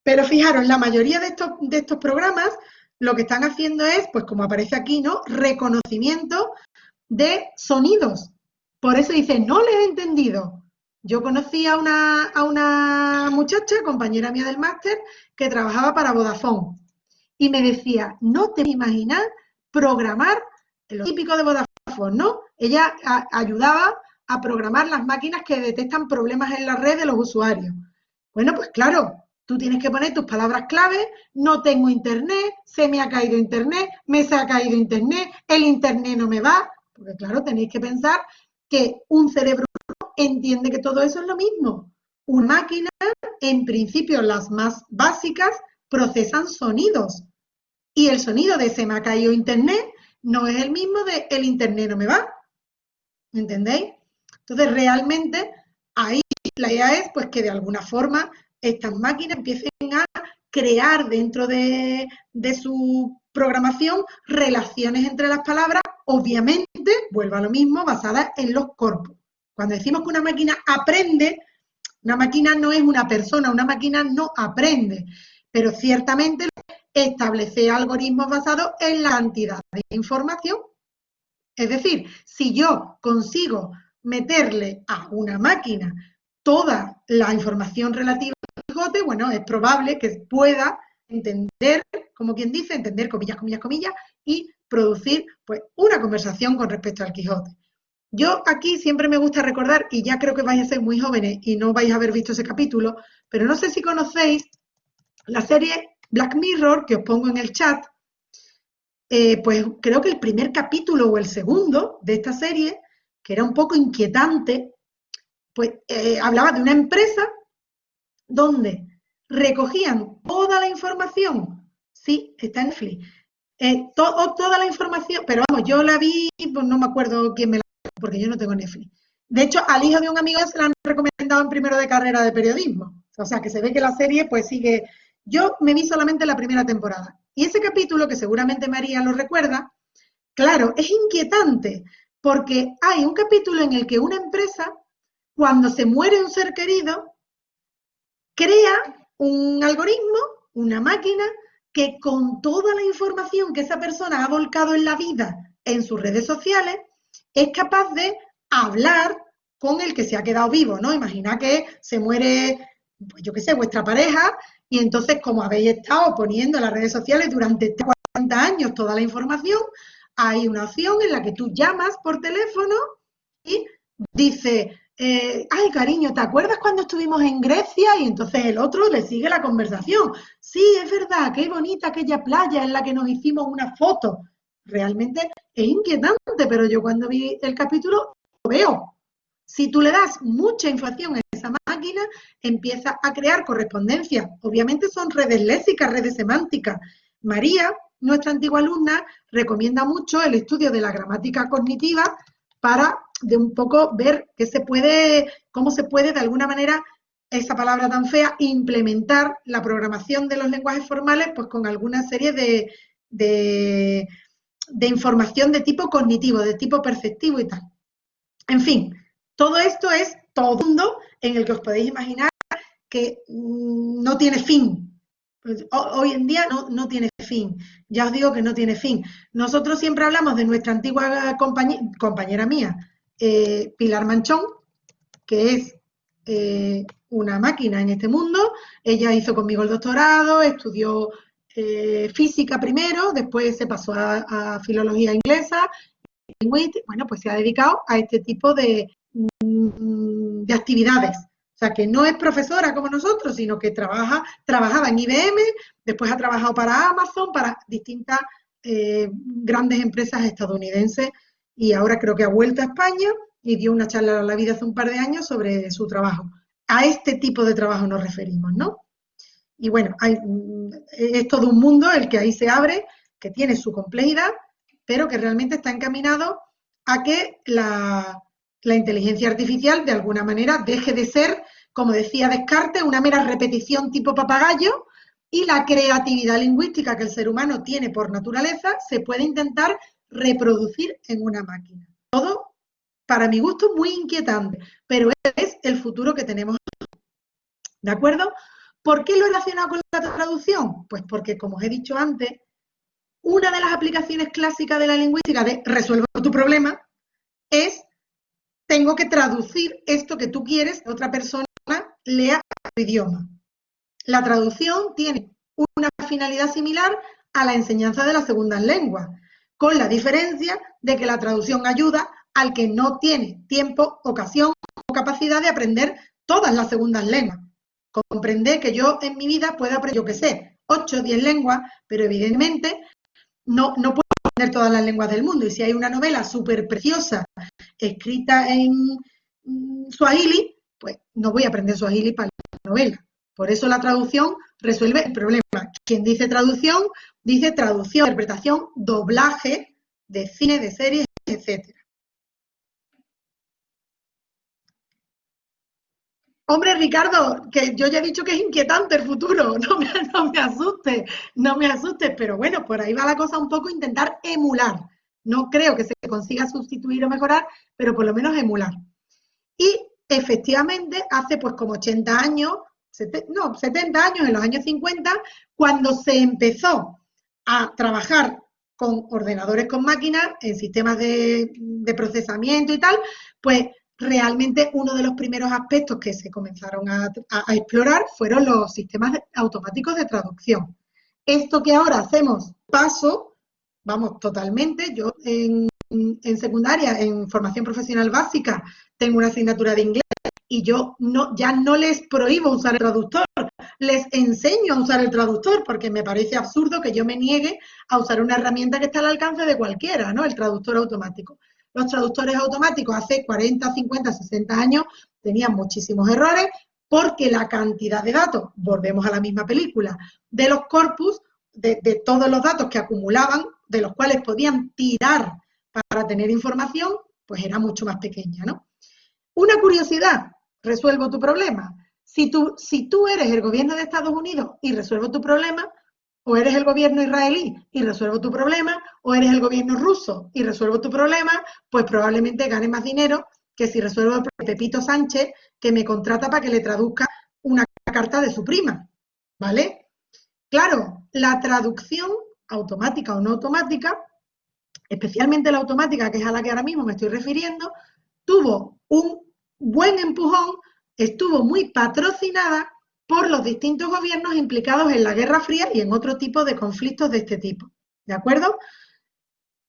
Pero fijaros, la mayoría de estos programas lo que están haciendo es, pues como aparece aquí, ¿no? Reconocimiento de sonidos. Por eso dice, no le he entendido. Yo conocí a una muchacha, compañera mía del máster, que trabajaba para Vodafone. Y me decía, no te imaginas programar lo típico de Vodafone, ¿no? Ella ayudaba a programar las máquinas que detectan problemas en la red de los usuarios. Bueno, pues claro, tú tienes que poner tus palabras clave, no tengo internet, se me ha caído internet, me se ha caído internet, el internet no me va, porque claro, tenéis que pensar que un cerebro entiende que todo eso es lo mismo. Una máquina, en principio las más básicas, procesan sonidos. Y el sonido de se me ha caído internet no es el mismo de el internet no me va. ¿Entendéis? Entonces, realmente, ahí la idea es pues que de alguna forma estas máquinas empiecen a crear dentro de su programación relaciones entre las palabras, obviamente, vuelvo a lo mismo, basadas en los corpus. Cuando decimos que una máquina aprende, una máquina no es una persona, una máquina no aprende, pero ciertamente establece algoritmos basados en la cantidad de información. Es decir, si yo consigo meterle a una máquina toda la información relativa al Quijote, bueno, es probable que pueda entender, como quien dice, entender comillas, comillas, comillas, y producir pues una conversación con respecto al Quijote. Yo aquí siempre me gusta recordar, y ya creo que vais a ser muy jóvenes y no vais a haber visto ese capítulo, pero no sé si conocéis la serie Black Mirror, que os pongo en el chat. Pues creo que el primer capítulo o el segundo de esta serie, que era un poco inquietante, pues hablaba de una empresa donde recogían toda la información, sí, está en Netflix, toda la información, pero vamos, yo la vi, pues no me acuerdo quién me la dio, porque yo no tengo Netflix. De hecho, al hijo de un amigo se la han recomendado en primero de carrera de periodismo, o sea, que se ve que la serie pues sigue. Yo me vi solamente la primera temporada. Y ese capítulo, que seguramente María lo recuerda, claro, es inquietante, porque hay un capítulo en el que una empresa, cuando se muere un ser querido, crea un algoritmo, una máquina, que con toda la información que esa persona ha volcado en la vida, en sus redes sociales, es capaz de hablar con el que se ha quedado vivo, ¿no? Imagina que se muere, pues yo qué sé, vuestra pareja, y entonces, como habéis estado poniendo en las redes sociales durante 40 años toda la información, hay una opción en la que tú llamas por teléfono y dices, ay, cariño, ¿te acuerdas cuando estuvimos en Grecia? Y entonces el otro le sigue la conversación. Sí, es verdad, qué bonita aquella playa en la que nos hicimos una foto. Realmente es inquietante, pero yo cuando vi el capítulo lo veo. Si tú le das mucha información a esa máquina, empieza a crear correspondencia. Obviamente son redes léxicas, redes semánticas. María, nuestra antigua alumna, recomienda mucho el estudio de la gramática cognitiva para de un poco ver cómo se puede de alguna manera, esa palabra tan fea, implementar la programación de los lenguajes formales pues con alguna serie de información de tipo cognitivo, de tipo perceptivo y tal. En fin, todo esto es todo un mundo en el que os podéis imaginar que no tiene fin. Pues, hoy en día no tiene fin. Ya os digo que no tiene fin. Nosotros siempre hablamos de nuestra antigua compañera mía, Pilar Manchón, que es una máquina en este mundo. Ella hizo conmigo el doctorado, estudió física primero, después se pasó a filología inglesa, bueno, pues se ha dedicado a este tipo de actividades. O sea, que no es profesora como nosotros, sino que trabajaba en IBM, después ha trabajado para Amazon, para distintas grandes empresas estadounidenses, y ahora creo que ha vuelto a España y dio una charla a la vida hace un par de años sobre su trabajo. A este tipo de trabajo nos referimos, ¿no? Y bueno, es todo un mundo el que ahí se abre, que tiene su complejidad, pero que realmente está encaminado a que la inteligencia artificial de alguna manera deje de ser, como decía Descartes, una mera repetición tipo papagayo, y la creatividad lingüística que el ser humano tiene por naturaleza se puede intentar reproducir en una máquina. Todo, para mi gusto, muy inquietante, pero es el futuro que tenemos. ¿De acuerdo? ¿Por qué lo he relacionado con la traducción? Pues porque, como os he dicho antes, una de las aplicaciones clásicas de la lingüística de resuelvo tu problema es tengo que traducir esto que tú quieres que otra persona lea tu idioma. La traducción tiene una finalidad similar a la enseñanza de las segundas lenguas, con la diferencia de que la traducción ayuda al que no tiene tiempo, ocasión o capacidad de aprender todas las segundas lenguas. Comprender que yo en mi vida puedo aprender, yo qué sé, 8 o 10 lenguas, pero evidentemente no puedo aprender todas las lenguas del mundo. Y si hay una novela súper preciosa escrita en Swahili, pues no voy a aprender Swahili para la novela. Por eso la traducción resuelve el problema. Quien dice traducción, dice traducción, interpretación, doblaje de cine, de series, etcétera. Hombre, Ricardo, que yo ya he dicho que es inquietante el futuro, no me asustes, pero bueno, por ahí va la cosa un poco, intentar emular. No creo que se consiga sustituir o mejorar, pero por lo menos emular. Y efectivamente, hace pues como 80 años, 70 años, en los años 50, cuando se empezó a trabajar con ordenadores con máquinas, en sistemas de procesamiento y tal, pues realmente uno de los primeros aspectos que se comenzaron a explorar fueron los sistemas automáticos de traducción. Esto que ahora hacemos paso, vamos, totalmente. Yo en secundaria, en formación profesional básica, tengo una asignatura de inglés y yo ya no les prohíbo usar el traductor, les enseño a usar el traductor, porque me parece absurdo que yo me niegue a usar una herramienta que está al alcance de cualquiera, ¿no? El traductor automático. Los traductores automáticos hace 40, 50, 60 años tenían muchísimos errores porque la cantidad de datos, volvemos a la misma película, de los corpus, de todos los datos que acumulaban, de los cuales podían tirar para tener información, pues era mucho más pequeña, ¿no? Una curiosidad, resuelvo tu problema. Si tú eres el gobierno de Estados Unidos y resuelvo tu problema, o eres el gobierno israelí y resuelvo tu problema, o eres el gobierno ruso y resuelvo tu problema, pues probablemente gane más dinero que si resuelvo el Pepito Sánchez, que me contrata para que le traduzca una carta de su prima, ¿vale? Claro, la traducción automática o no automática, especialmente la automática, que es a la que ahora mismo me estoy refiriendo, tuvo un buen empujón, estuvo muy patrocinada por los distintos gobiernos implicados en la Guerra Fría y en otro tipo de conflictos de este tipo. ¿De acuerdo?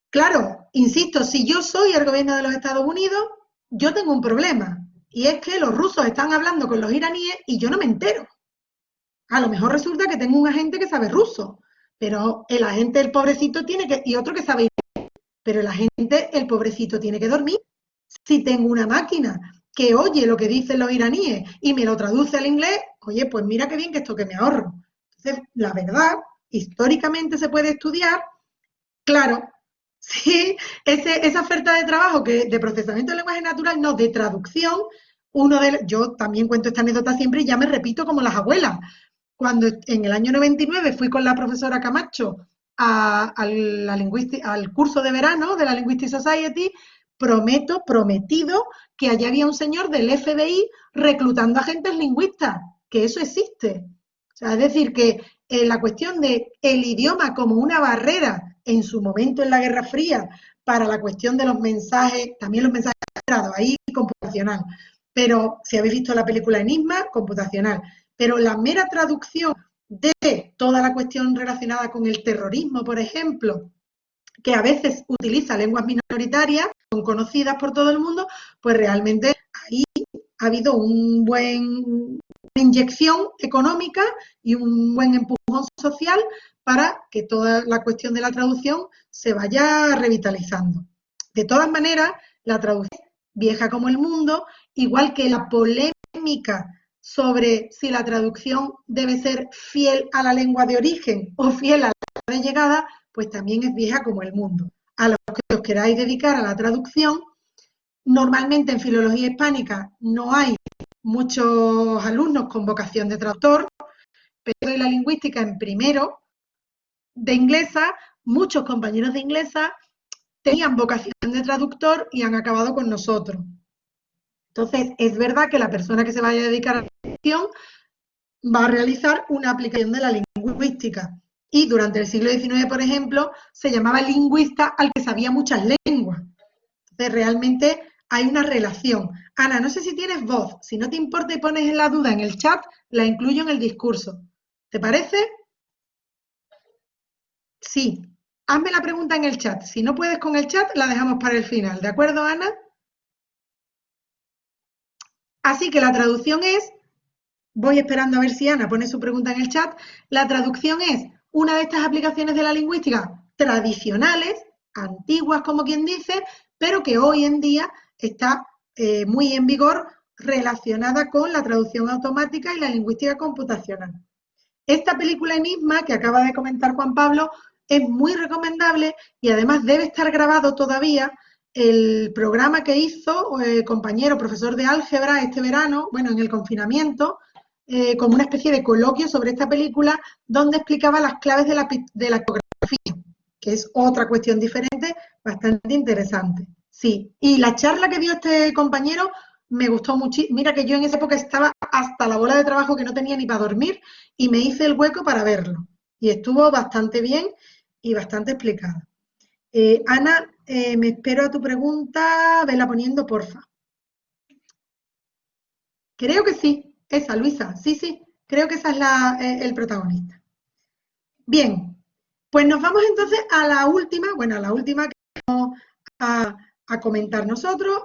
Claro, insisto, si yo soy el gobierno de los Estados Unidos, yo tengo un problema. Y es que los rusos están hablando con los iraníes y yo no me entero. A lo mejor resulta que tengo un agente que sabe ruso, pero el agente, el pobrecito, tiene que... Y otro que sabe inglés, pero el agente, el pobrecito, tiene que dormir. Si tengo una máquina que oye lo que dicen los iraníes y me lo traduce al inglés, oye, pues mira qué bien que esto que me ahorro. Entonces, la verdad, históricamente se puede estudiar, claro, sí, esa oferta de trabajo de procesamiento de lenguaje natural, no, de traducción, yo también cuento esta anécdota siempre y ya me repito como las abuelas. Cuando en el año 99 fui con la profesora Camacho al curso de verano de la Linguistic Society, prometido, que allá había un señor del FBI reclutando agentes lingüistas, que eso existe. O sea, es decir, que la cuestión de el idioma como una barrera en su momento en la Guerra Fría para la cuestión de los mensajes, también los mensajes ahí computacional, pero si habéis visto la película Enigma, computacional, pero la mera traducción de toda la cuestión relacionada con el terrorismo, por ejemplo, que a veces utiliza lenguas minoritarias, son conocidas por todo el mundo, pues realmente ahí ha habido una inyección económica y un buen empujón social para que toda la cuestión de la traducción se vaya revitalizando. De todas maneras, la traducción es vieja como el mundo, igual que la polémica sobre si la traducción debe ser fiel a la lengua de origen o fiel a la lengua de llegada, pues también es vieja como el mundo. A los que os queráis dedicar a la traducción, normalmente en filología hispánica no hay muchos alumnos con vocación de traductor, pero en la lingüística en primero de inglesa, muchos compañeros de inglesa tenían vocación de traductor y han acabado con nosotros. Entonces, es verdad que la persona que se vaya a dedicar a la traducción va a realizar una aplicación de la lingüística. Y durante el siglo XIX, por ejemplo, se llamaba lingüista al que sabía muchas lenguas. Entonces, realmente hay una relación. Ana, no sé si tienes voz. Si no te importa y pones la duda en el chat, la incluyo en el discurso. ¿Te parece? Sí. Hazme la pregunta en el chat. Si no puedes con el chat, la dejamos para el final. ¿De acuerdo, Ana? Así que la traducción es, voy esperando a ver si Ana pone su pregunta en el chat, la traducción es una de estas aplicaciones de la lingüística tradicionales, antiguas como quien dice, pero que hoy en día está muy en vigor relacionada con la traducción automática y la lingüística computacional. Esta película misma que acaba de comentar Juan Pablo es muy recomendable y además debe estar grabado todavía el programa que hizo el compañero profesor de álgebra este verano, bueno, en el confinamiento, como una especie de coloquio sobre esta película donde explicaba las claves de la tipografía, que es otra cuestión diferente, bastante interesante. Sí, y la charla que dio este compañero me gustó mucho. Mira que yo en esa época estaba hasta la bola de trabajo que no tenía ni para dormir y me hice el hueco para verlo. Y estuvo bastante bien y bastante explicada. Ana, me espero a tu pregunta, vela poniendo, porfa. Creo que sí, esa, Luisa, sí, creo que esa es el protagonista. Bien, pues nos vamos entonces a la última, que vamos a comentar nosotros.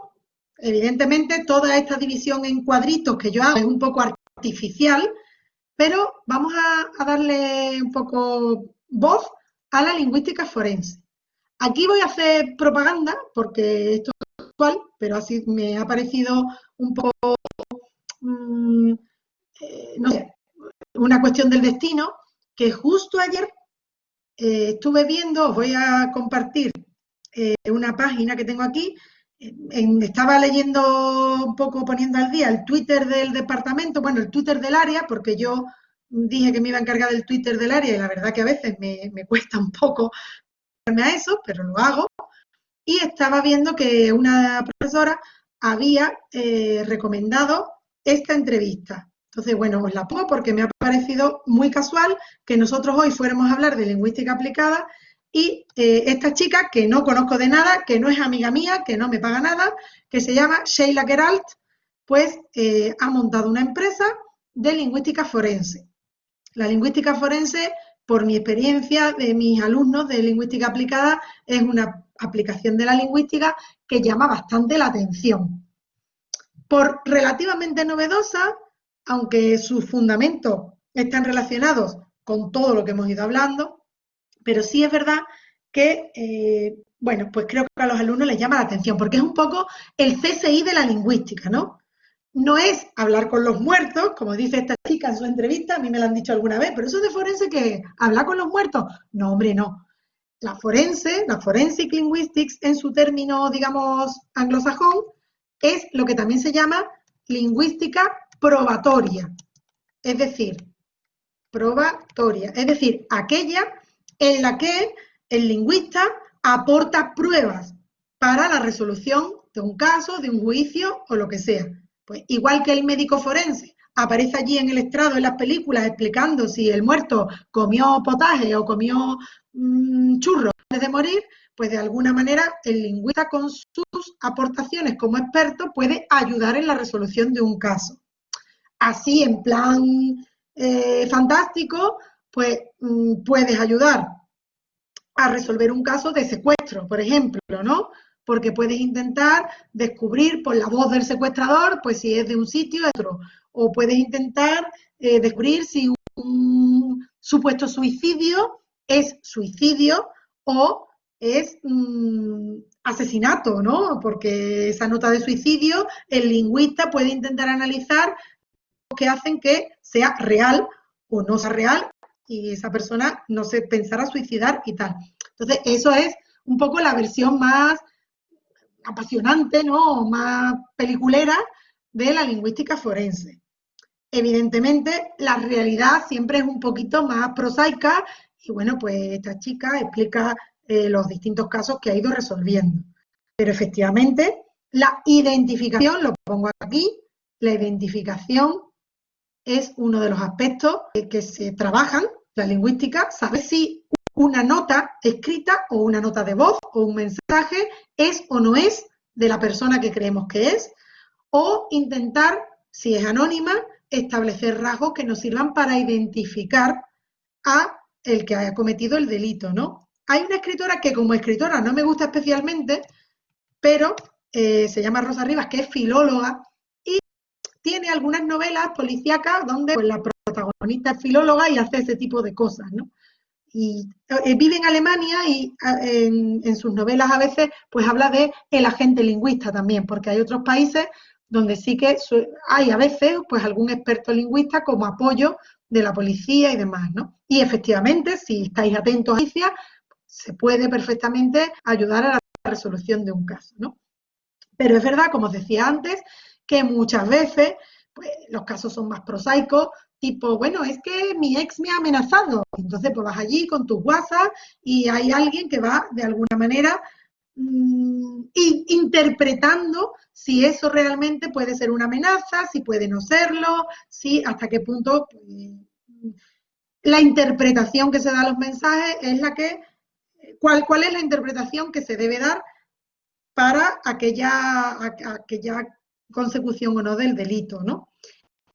Evidentemente, toda esta división en cuadritos que yo hago es un poco artificial, pero vamos a darle un poco voz a la lingüística forense. Aquí voy a hacer propaganda, porque esto es actual, pero así me ha parecido un poco, no sé, una cuestión del destino, que justo ayer estuve viendo, os voy a compartir una página que tengo aquí, estaba leyendo un poco, poniendo al día el Twitter del departamento, bueno, el Twitter del área, porque yo dije que me iba a encargar del Twitter del área y la verdad que a veces me cuesta un poco a eso, pero lo hago. Y estaba viendo que una profesora había recomendado esta entrevista. Entonces, bueno, os la pongo porque me ha parecido muy casual que nosotros hoy fuéramos a hablar de lingüística aplicada y esta chica, que no conozco de nada, que no es amiga mía, que no me paga nada, que se llama Sheila Geralt, pues ha montado una empresa de lingüística forense. La lingüística forense, por mi experiencia de mis alumnos de lingüística aplicada, es una aplicación de la lingüística que llama bastante la atención. Por relativamente novedosa, aunque sus fundamentos están relacionados con todo lo que hemos ido hablando, pero sí es verdad que, bueno, pues creo que a los alumnos les llama la atención, porque es un poco el CSI de la lingüística, ¿no? No es hablar con los muertos, como dice esta chica en su entrevista, a mí me lo han dicho alguna vez, pero eso de forense, ¿qué? ¿Hablar con los muertos? No, hombre, no. La forensic linguistics, en su término, digamos, anglosajón, es lo que también se llama lingüística probatoria. Es decir, aquella en la que el lingüista aporta pruebas para la resolución de un caso, de un juicio o lo que sea. Pues igual que el médico forense aparece allí en el estrado en las películas explicando si el muerto comió potaje o comió churros antes de morir, pues de alguna manera el lingüista con sus aportaciones como experto puede ayudar en la resolución de un caso. Así, en plan fantástico, pues puedes ayudar a resolver un caso de secuestro, por ejemplo, ¿no? Porque puedes intentar descubrir por la voz del secuestrador, pues si es de un sitio o otro, o puedes intentar descubrir si un supuesto suicidio es suicidio o es asesinato, ¿no? Porque esa nota de suicidio, el lingüista puede intentar analizar que hacen que sea real o no sea real y esa persona no se pensara suicidar y tal. Entonces, eso es un poco la versión más apasionante, ¿no? Más peliculera de la lingüística forense. Evidentemente, la realidad siempre es un poquito más prosaica y bueno, pues esta chica explica los distintos casos que ha ido resolviendo. Pero efectivamente, la identificación, lo pongo aquí, la identificación es uno de los aspectos que se trabajan, la lingüística, saber si una nota escrita o una nota de voz o un mensaje es o no es de la persona que creemos que es, o intentar, si es anónima, establecer rasgos que nos sirvan para identificar a el que haya cometido el delito, ¿no? Hay una escritora que como escritora no me gusta especialmente, pero se llama Rosa Rivas, que es filóloga, y tiene algunas novelas policíacas donde pues, la protagonista es filóloga y hace ese tipo de cosas, ¿no? Y vive en Alemania y en sus novelas a veces pues habla de el agente lingüista también, porque hay otros países donde sí que hay a veces pues algún experto lingüista como apoyo de la policía y demás, ¿no? Y efectivamente, si estáis atentos a la policía, se puede perfectamente ayudar a la resolución de un caso, ¿no? Pero es verdad, como os decía antes, que muchas veces pues, los casos son más prosaicos, tipo, bueno, es que mi ex me ha amenazado. Entonces, pues vas allí con tus WhatsApp y hay alguien que va, de alguna manera, interpretando si eso realmente puede ser una amenaza, si puede no serlo, si hasta qué punto la interpretación que se da a los mensajes es la que, ¿cuál es la interpretación que se debe dar para aquella consecución o no del delito, ¿no?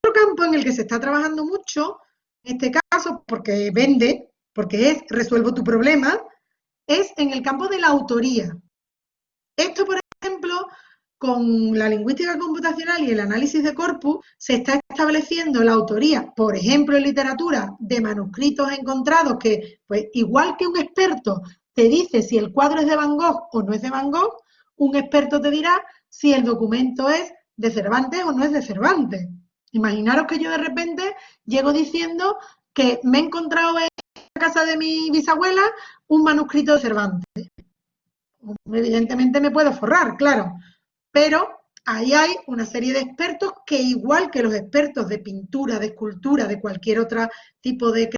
Otro campo en el que se está trabajando mucho, en este caso, porque vende, porque es resuelvo tu problema, es en el campo de la autoría. Esto, por ejemplo, con la lingüística computacional y el análisis de corpus, se está estableciendo la autoría, por ejemplo, en literatura, de manuscritos encontrados que, pues, igual que un experto te dice si el cuadro es de Van Gogh o no es de Van Gogh, un experto te dirá si el documento es de Cervantes o no es de Cervantes. Imaginaros que yo de repente llego diciendo que me he encontrado en la casa de mi bisabuela un manuscrito de Cervantes. Evidentemente me puedo forrar, claro, pero ahí hay una serie de expertos que igual que los expertos de pintura, de escultura, de cualquier otro tipo de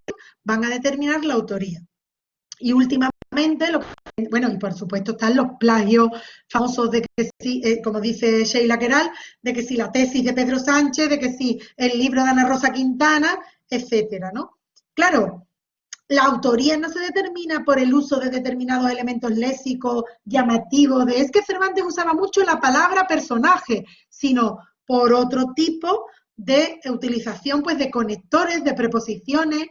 van a determinar la autoría. Y últimamente, bueno, y por supuesto están los plagios famosos de que sí, como dice Sheila Queral, de que si la tesis de Pedro Sánchez, de que si el libro de Ana Rosa Quintana, etcétera, ¿no? Claro, la autoría no se determina por el uso de determinados elementos léxicos llamativos, de es que Cervantes usaba mucho la palabra personaje, sino por otro tipo de utilización pues, de conectores, de preposiciones.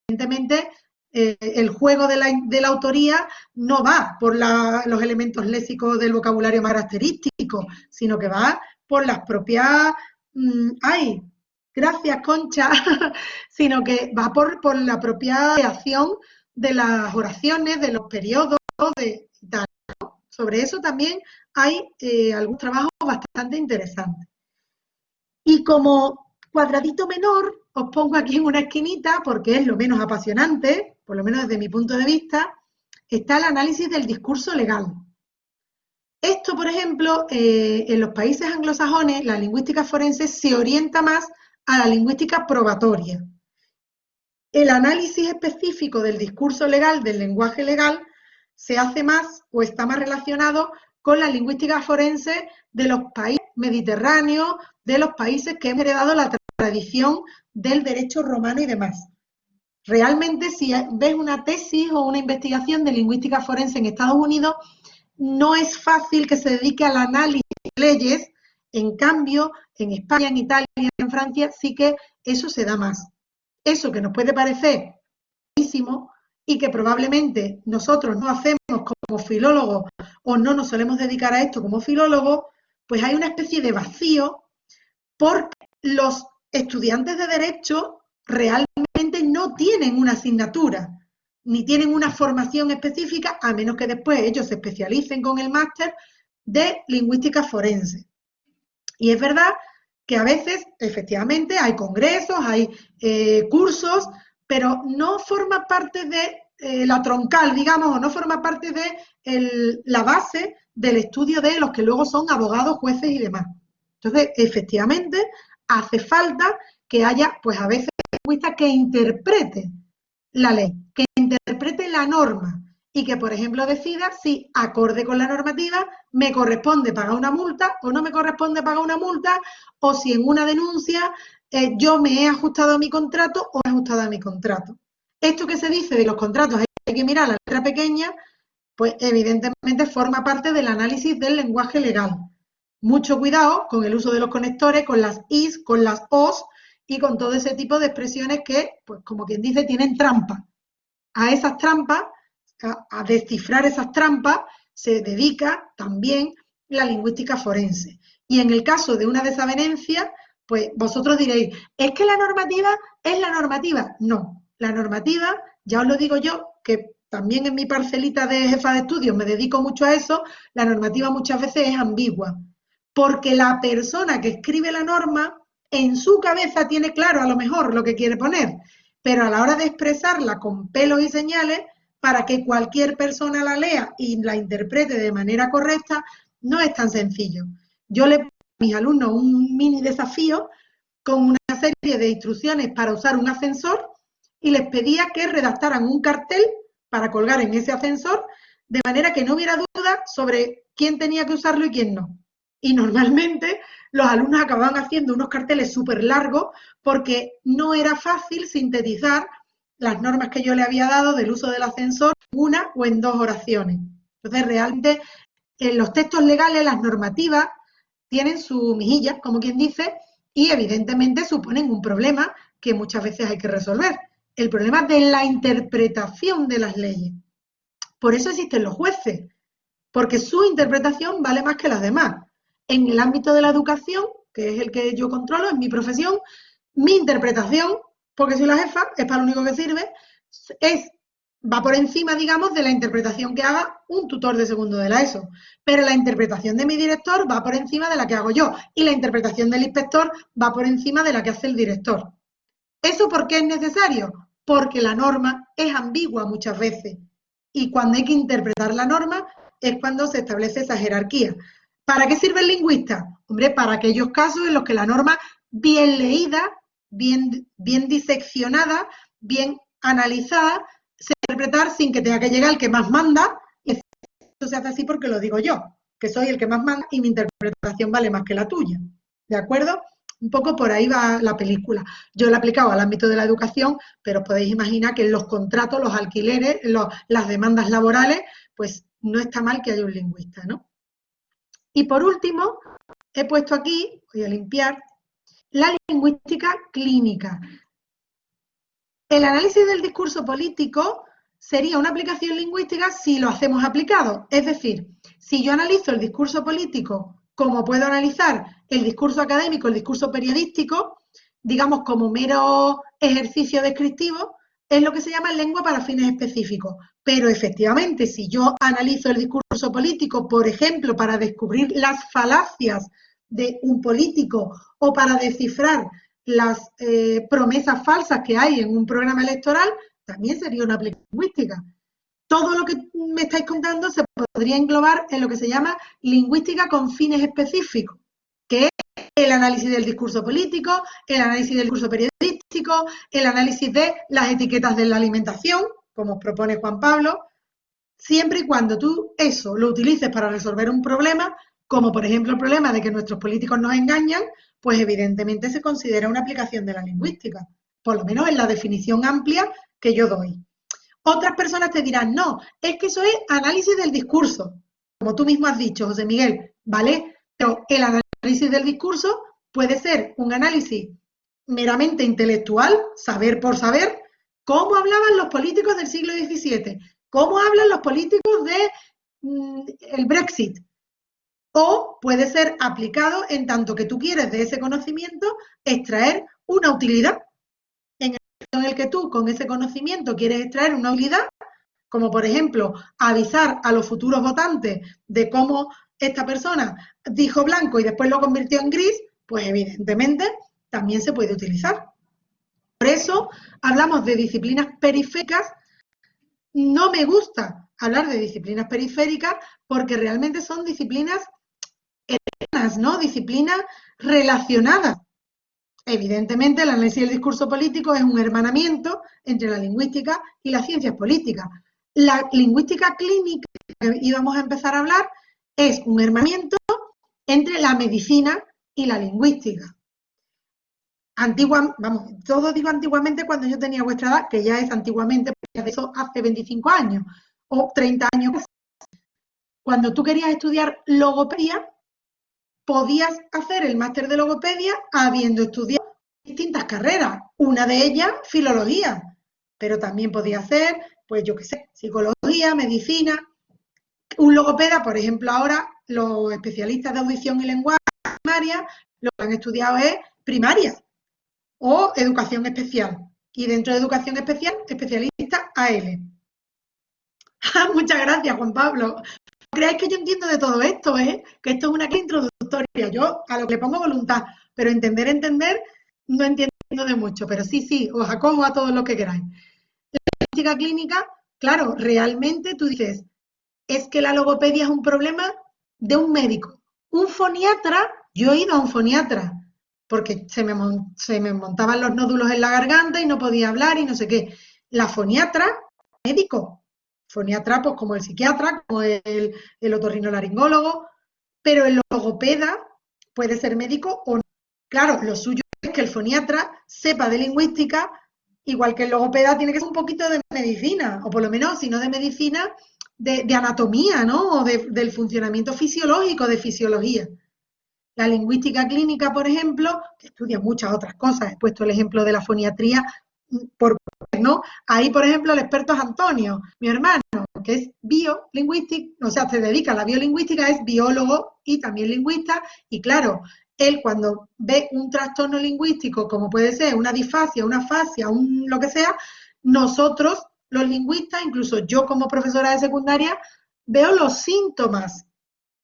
Evidentemente, el juego de la autoría no va por los elementos léxicos del vocabulario más característico, sino que va por las propias... ¡Ay! Gracias, Concha, sino que va por la propia creación de las oraciones, de los periodos, de tal, ¿no? Sobre eso también hay algún trabajo bastante interesante. Y como cuadradito menor, os pongo aquí en una esquinita, porque es lo menos apasionante, por lo menos desde mi punto de vista, está el análisis del discurso legal. Esto, por ejemplo, en los países anglosajones, la lingüística forense se orienta más a la lingüística probatoria. El análisis específico del discurso legal, del lenguaje legal, se hace más o está más relacionado con la lingüística forense de los países mediterráneos, de los países que han heredado la tradición del derecho romano y demás. Realmente, si ves una tesis o una investigación de lingüística forense en Estados Unidos, no es fácil que se dedique al análisis de leyes. En cambio, en España, en Italia, en Francia, sí que eso se da más. eso que nos puede parecer buenísimo y que probablemente nosotros no hacemos como filólogos o no nos solemos dedicar a esto como filólogos, pues hay una especie de vacío porque los estudiantes de Derecho realmente no tienen una asignatura, ni tienen una formación específica, a menos que después ellos se especialicen con el máster de lingüística forense. Y es verdad que a veces, efectivamente, hay congresos, hay cursos, pero no forma parte de la troncal, digamos, o no forma parte de la base del estudio de los que luego son abogados, jueces y demás. Entonces, efectivamente, hace falta que haya, pues a veces, un lingüista que interprete la ley, que interprete la norma y que, por ejemplo, decida si, acorde con la normativa, me corresponde pagar una multa o no me corresponde pagar una multa, o si en una denuncia yo me he ajustado a mi contrato o he ajustado a mi contrato. Esto que se dice de los contratos hay que mirar la letra pequeña, pues evidentemente forma parte del análisis del lenguaje legal. Mucho cuidado con el uso de los conectores, con las is, con las os y con todo ese tipo de expresiones que, pues como quien dice, tienen trampa. A esas trampas, a descifrar esas trampas, se dedica también la lingüística forense. Y en el caso de una desavenencia, pues vosotros diréis, ¿es que la normativa es la normativa? No, la normativa, ya os lo digo yo, que también en mi parcelita de jefa de estudios me dedico mucho a eso, la normativa muchas veces es ambigua, porque la persona que escribe la norma en su cabeza tiene claro a lo mejor lo que quiere poner, pero a la hora de expresarla con pelos y señales, para que cualquier persona la lea y la interprete de manera correcta, no es tan sencillo. Yo le pongo a mis alumnos un mini desafío con una serie de instrucciones para usar un ascensor y les pedía que redactaran un cartel para colgar en ese ascensor, de manera que no hubiera duda sobre quién tenía que usarlo y quién no. Y normalmente los alumnos acababan haciendo unos carteles súper largos porque no era fácil sintetizar las normas que yo le había dado del uso del ascensor en una o en dos oraciones. Entonces, realmente, en los textos legales, las normativas tienen su mejilla, como quien dice, y evidentemente suponen un problema que muchas veces hay que resolver. El problema de la interpretación de las leyes. Por eso existen los jueces, porque su interpretación vale más que las demás. En el ámbito de la educación, que es el que yo controlo, en mi profesión, mi interpretación, porque soy la jefa, es para lo único que sirve, va por encima, digamos, de la interpretación que haga un tutor de segundo de la ESO. Pero la interpretación de mi director va por encima de la que hago yo. Y la interpretación del inspector va por encima de la que hace el director. ¿Eso por qué es necesario? Porque la norma es ambigua muchas veces. Y cuando hay que interpretar la norma es cuando se establece esa jerarquía. ¿Para qué sirve el lingüista? Hombre, para aquellos casos en los que la norma bien leída, bien diseccionada, bien analizada, se puede interpretar sin que tenga que llegar el que más manda. Y esto se hace así porque lo digo yo, que soy el que más manda y mi interpretación vale más que la tuya. ¿De acuerdo? Un poco por ahí va la película. Yo la he aplicado al ámbito de la educación, pero podéis imaginar que en los contratos, los alquileres, las demandas laborales, pues no está mal que haya un lingüista, ¿no? Y por último, he puesto aquí, voy a limpiar, la lingüística clínica. El análisis del discurso político sería una aplicación lingüística si lo hacemos aplicado. Es decir, si yo analizo el discurso político como puedo analizar el discurso académico, el discurso periodístico, digamos como mero ejercicio descriptivo, es lo que se llama lengua para fines específicos. Pero efectivamente, si yo analizo el discurso político, por ejemplo, para descubrir las falacias de un político o para descifrar las promesas falsas que hay en un programa electoral, también sería una aplicación lingüística. Todo lo que me estáis contando se podría englobar en lo que se llama lingüística con fines específicos, que es el análisis del discurso político, el análisis del discurso periodístico, el análisis de las etiquetas de la alimentación, como os propone Juan Pablo, siempre y cuando tú eso lo utilices para resolver un problema, como por ejemplo el problema de que nuestros políticos nos engañan, pues evidentemente se considera una aplicación de la lingüística, por lo menos en la definición amplia que yo doy. Otras personas te dirán, no, es que eso es análisis del discurso, como tú mismo has dicho, José Miguel, ¿vale? Pero el análisis del discurso puede ser un análisis meramente intelectual, saber por saber, cómo hablaban los políticos del siglo XVII, cómo hablan los políticos de el Brexit. O puede ser aplicado en tanto que tú quieres de ese conocimiento extraer una utilidad. En el momento en el que tú con ese conocimiento quieres extraer una utilidad, como por ejemplo avisar a los futuros votantes de cómo esta persona dijo blanco y después lo convirtió en gris, pues evidentemente también se puede utilizar. Por eso hablamos de disciplinas periféricas. No me gusta hablar de disciplinas periféricas porque realmente son disciplinas hermanas, ¿no? Disciplinas relacionadas. Evidentemente, el análisis del discurso político es un hermanamiento entre la lingüística y las ciencias políticas. La lingüística clínica, que íbamos a empezar a hablar, es un hermanamiento entre la medicina y la lingüística. Todo digo antiguamente cuando yo tenía vuestra edad, que ya es antiguamente, porque eso hace 25 años o 30 años. Cuando tú querías estudiar logopedia, podías hacer el máster de logopedia habiendo estudiado distintas carreras, una de ellas filología, pero también podía hacer, pues yo qué sé, psicología, medicina. Un logopeda, por ejemplo, ahora los especialistas de audición y lenguaje primaria lo que han estudiado es primaria o educación especial. Y dentro de educación especial, especialista AL. Muchas gracias, Juan Pablo. No creáis que yo entiendo de todo esto, que esto es una clase introductoria. Yo a lo que le pongo voluntad, pero entender, no entiendo de mucho. Pero sí, os acojo a todo lo que queráis. La lingüística clínica, claro, realmente tú dices, es que la logopedia es un problema de un médico. Un foniatra, yo he ido a un foniatra, porque se me montaban los nódulos en la garganta y no podía hablar y no sé qué. La foniatra, médico. Foniatra, pues como el psiquiatra, como el otorrinolaringólogo, pero el logopeda puede ser médico o no. Claro, lo suyo es que el foniatra sepa de lingüística, igual que el logopeda tiene que ser un poquito de medicina, o por lo menos, si no de medicina, de anatomía, ¿no? O del funcionamiento fisiológico, de fisiología. La lingüística clínica, por ejemplo, que estudia muchas otras cosas, he puesto el ejemplo de la foniatría, ¿no? Ahí, por ejemplo, el experto es Antonio, mi hermano, que es biolingüístico, o sea, se dedica a la biolingüística, es biólogo y también lingüista, y claro, él cuando ve un trastorno lingüístico, como puede ser una disfasia, una afasia, lo que sea, nosotros, los lingüistas, incluso yo como profesora de secundaria, veo los síntomas,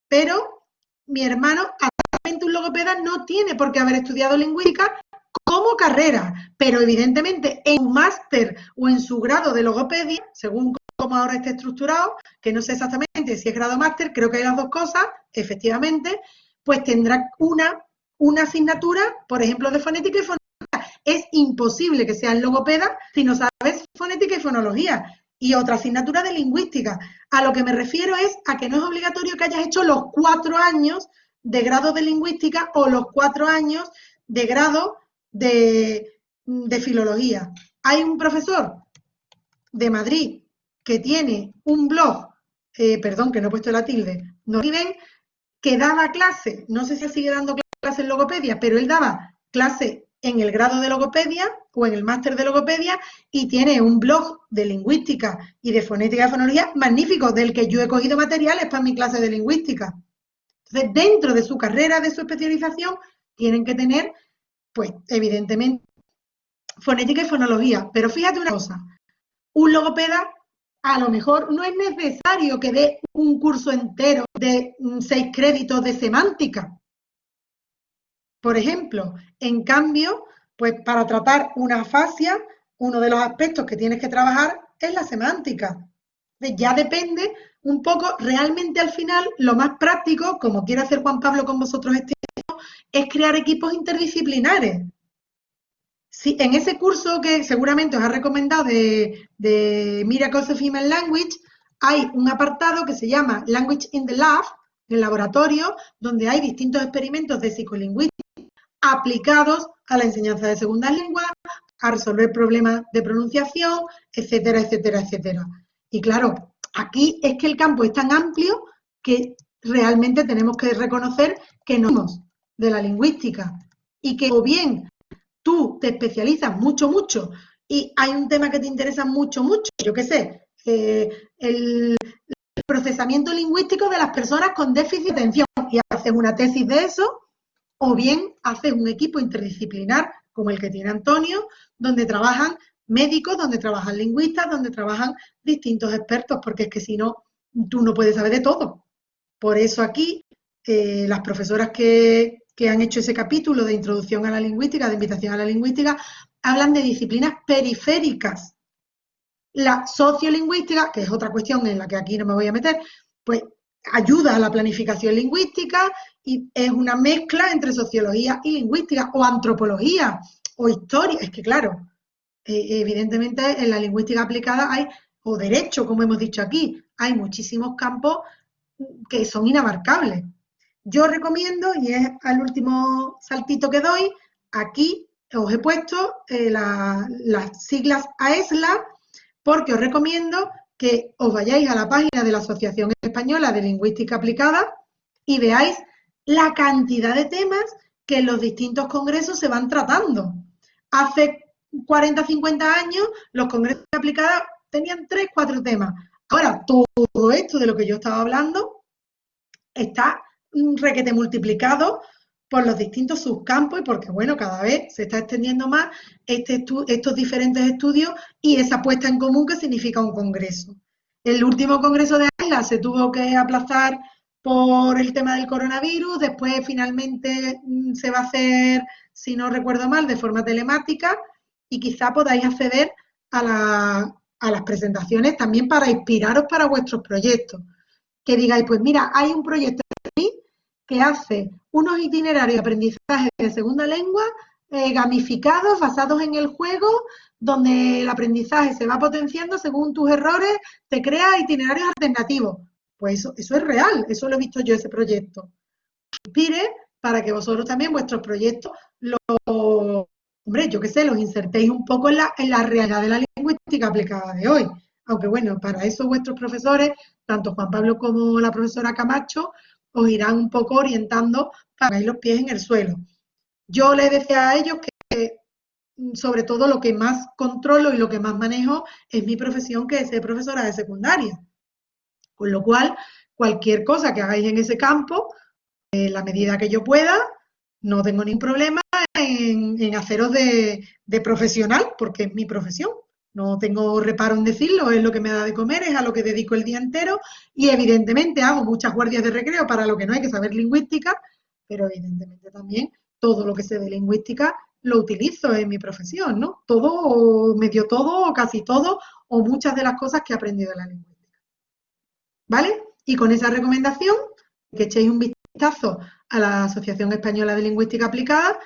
pero mi hermano, actualmente un logopeda, no tiene por qué haber estudiado lingüística como carrera, pero evidentemente en un máster o en su grado de logopedia, según cómo ahora esté estructurado, que no sé exactamente si es grado máster, creo que hay las dos cosas, efectivamente, pues tendrá una asignatura, por ejemplo, de fonética y fonología. Es imposible que seas logopeda si no sabes fonética y fonología. Y otra asignatura de lingüística. A lo que me refiero es a que no es obligatorio que hayas hecho los 4 años de grado de lingüística o los 4 años de grado de filología. Hay un profesor de Madrid que tiene un blog, perdón, que no he puesto la tilde, no escriben, que daba clase, no sé si sigue dando clase en logopedia, pero él daba clase en el grado de logopedia o en el máster de logopedia y tiene un blog de lingüística y de fonética y fonología magnífico, del que yo he cogido materiales para mi clase de lingüística. Entonces, dentro de su carrera, de su especialización, tienen que tener, pues, evidentemente, fonética y fonología. Pero fíjate una cosa, un logopeda a lo mejor no es necesario que dé un curso entero de 6 créditos de semántica. Por ejemplo, en cambio, pues para tratar una afasia, uno de los aspectos que tienes que trabajar es la semántica. Ya depende un poco, realmente al final, lo más práctico, como quiere hacer Juan Pablo con vosotros este año, es crear equipos interdisciplinares. Sí, en ese curso que seguramente os ha recomendado de Miracles of Human Language, hay un apartado que se llama Language in the Lab, en el laboratorio, donde hay distintos experimentos de psicolingüística aplicados a la enseñanza de segundas lenguas, a resolver problemas de pronunciación, etcétera, etcétera, etcétera. Y claro, aquí es que el campo es tan amplio que realmente tenemos que reconocer que no somos de la lingüística y que o bien tú te especializas mucho, mucho, y hay un tema que te interesa mucho, mucho, yo qué sé, el procesamiento lingüístico de las personas con déficit de atención, y haces una tesis de eso, o bien haces un equipo interdisciplinar como el que tiene Antonio, donde trabajan médicos, donde trabajan lingüistas, donde trabajan distintos expertos, porque es que si no, tú no puedes saber de todo. Por eso aquí las profesoras que han hecho ese capítulo de introducción a la lingüística, de invitación a la lingüística, hablan de disciplinas periféricas. La sociolingüística, que es otra cuestión en la que aquí no me voy a meter, pues ayuda a la planificación lingüística y es una mezcla entre sociología y lingüística, o antropología, o historia. Es que claro, evidentemente en la lingüística aplicada hay, o derecho, como hemos dicho aquí, hay muchísimos campos que son inabarcables. Yo recomiendo, y es al último saltito que doy, aquí os he puesto las siglas AESLA, porque os recomiendo que os vayáis a la página de la Asociación Española de Lingüística Aplicada y veáis la cantidad de temas que en los distintos congresos se van tratando. Hace 40, 50 años los congresos de aplicada tenían 3, 4 temas. Ahora, todo esto de lo que yo estaba hablando está requete multiplicado por los distintos subcampos y porque, bueno, cada vez se está extendiendo más estos diferentes estudios y esa puesta en común que significa un congreso. El último congreso de AILA se tuvo que aplazar por el tema del coronavirus, después finalmente se va a hacer, si no recuerdo mal, de forma telemática y quizá podáis acceder a las presentaciones también para inspiraros para vuestros proyectos. Que digáis, pues mira, hay un proyecto que hace unos itinerarios de aprendizaje de segunda lengua gamificados, basados en el juego, donde el aprendizaje se va potenciando según tus errores, te crea itinerarios alternativos. Pues eso es real, eso lo he visto yo, ese proyecto. Inspire para que vosotros también vuestros proyectos hombre, yo qué sé, los insertéis un poco en la realidad de la lingüística aplicada de hoy. Aunque bueno, para eso vuestros profesores, tanto Juan Pablo como la profesora Camacho, os irán un poco orientando para ir los pies en el suelo. Yo les decía a ellos que sobre todo lo que más controlo y lo que más manejo es mi profesión, que es ser profesora de secundaria. Con lo cual, cualquier cosa que hagáis en ese campo, en la medida que yo pueda, no tengo ningún problema en haceros de profesional, porque es mi profesión. No tengo reparo en decirlo, es lo que me da de comer, es a lo que dedico el día entero y evidentemente hago muchas guardias de recreo para lo que no hay que saber lingüística, pero evidentemente también todo lo que sé de lingüística lo utilizo en mi profesión, ¿no? Todo, o medio todo, o casi todo, o muchas de las cosas que he aprendido en la lingüística. ¿Vale? Y con esa recomendación, que echéis un vistazo a la Asociación Española de Lingüística Aplicada,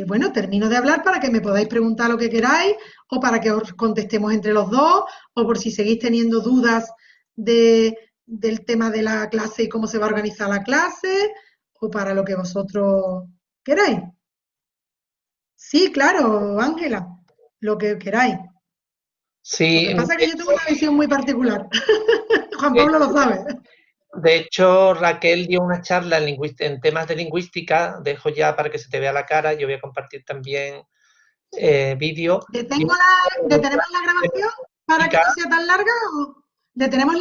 bueno, termino de hablar para que me podáis preguntar lo que queráis o para que os contestemos entre los dos o por si seguís teniendo dudas del tema de la clase y cómo se va a organizar la clase o para lo que vosotros queráis. Sí, claro, Ángela, lo que queráis. Sí, lo que pasa es que yo tengo una visión muy particular. Juan Pablo lo sabe. De hecho, Raquel dio una charla en temas de lingüística, dejo ya para que se te vea la cara, yo voy a compartir también vídeo. ¿Detenemos la grabación para que no sea tan larga? ¿O detenemos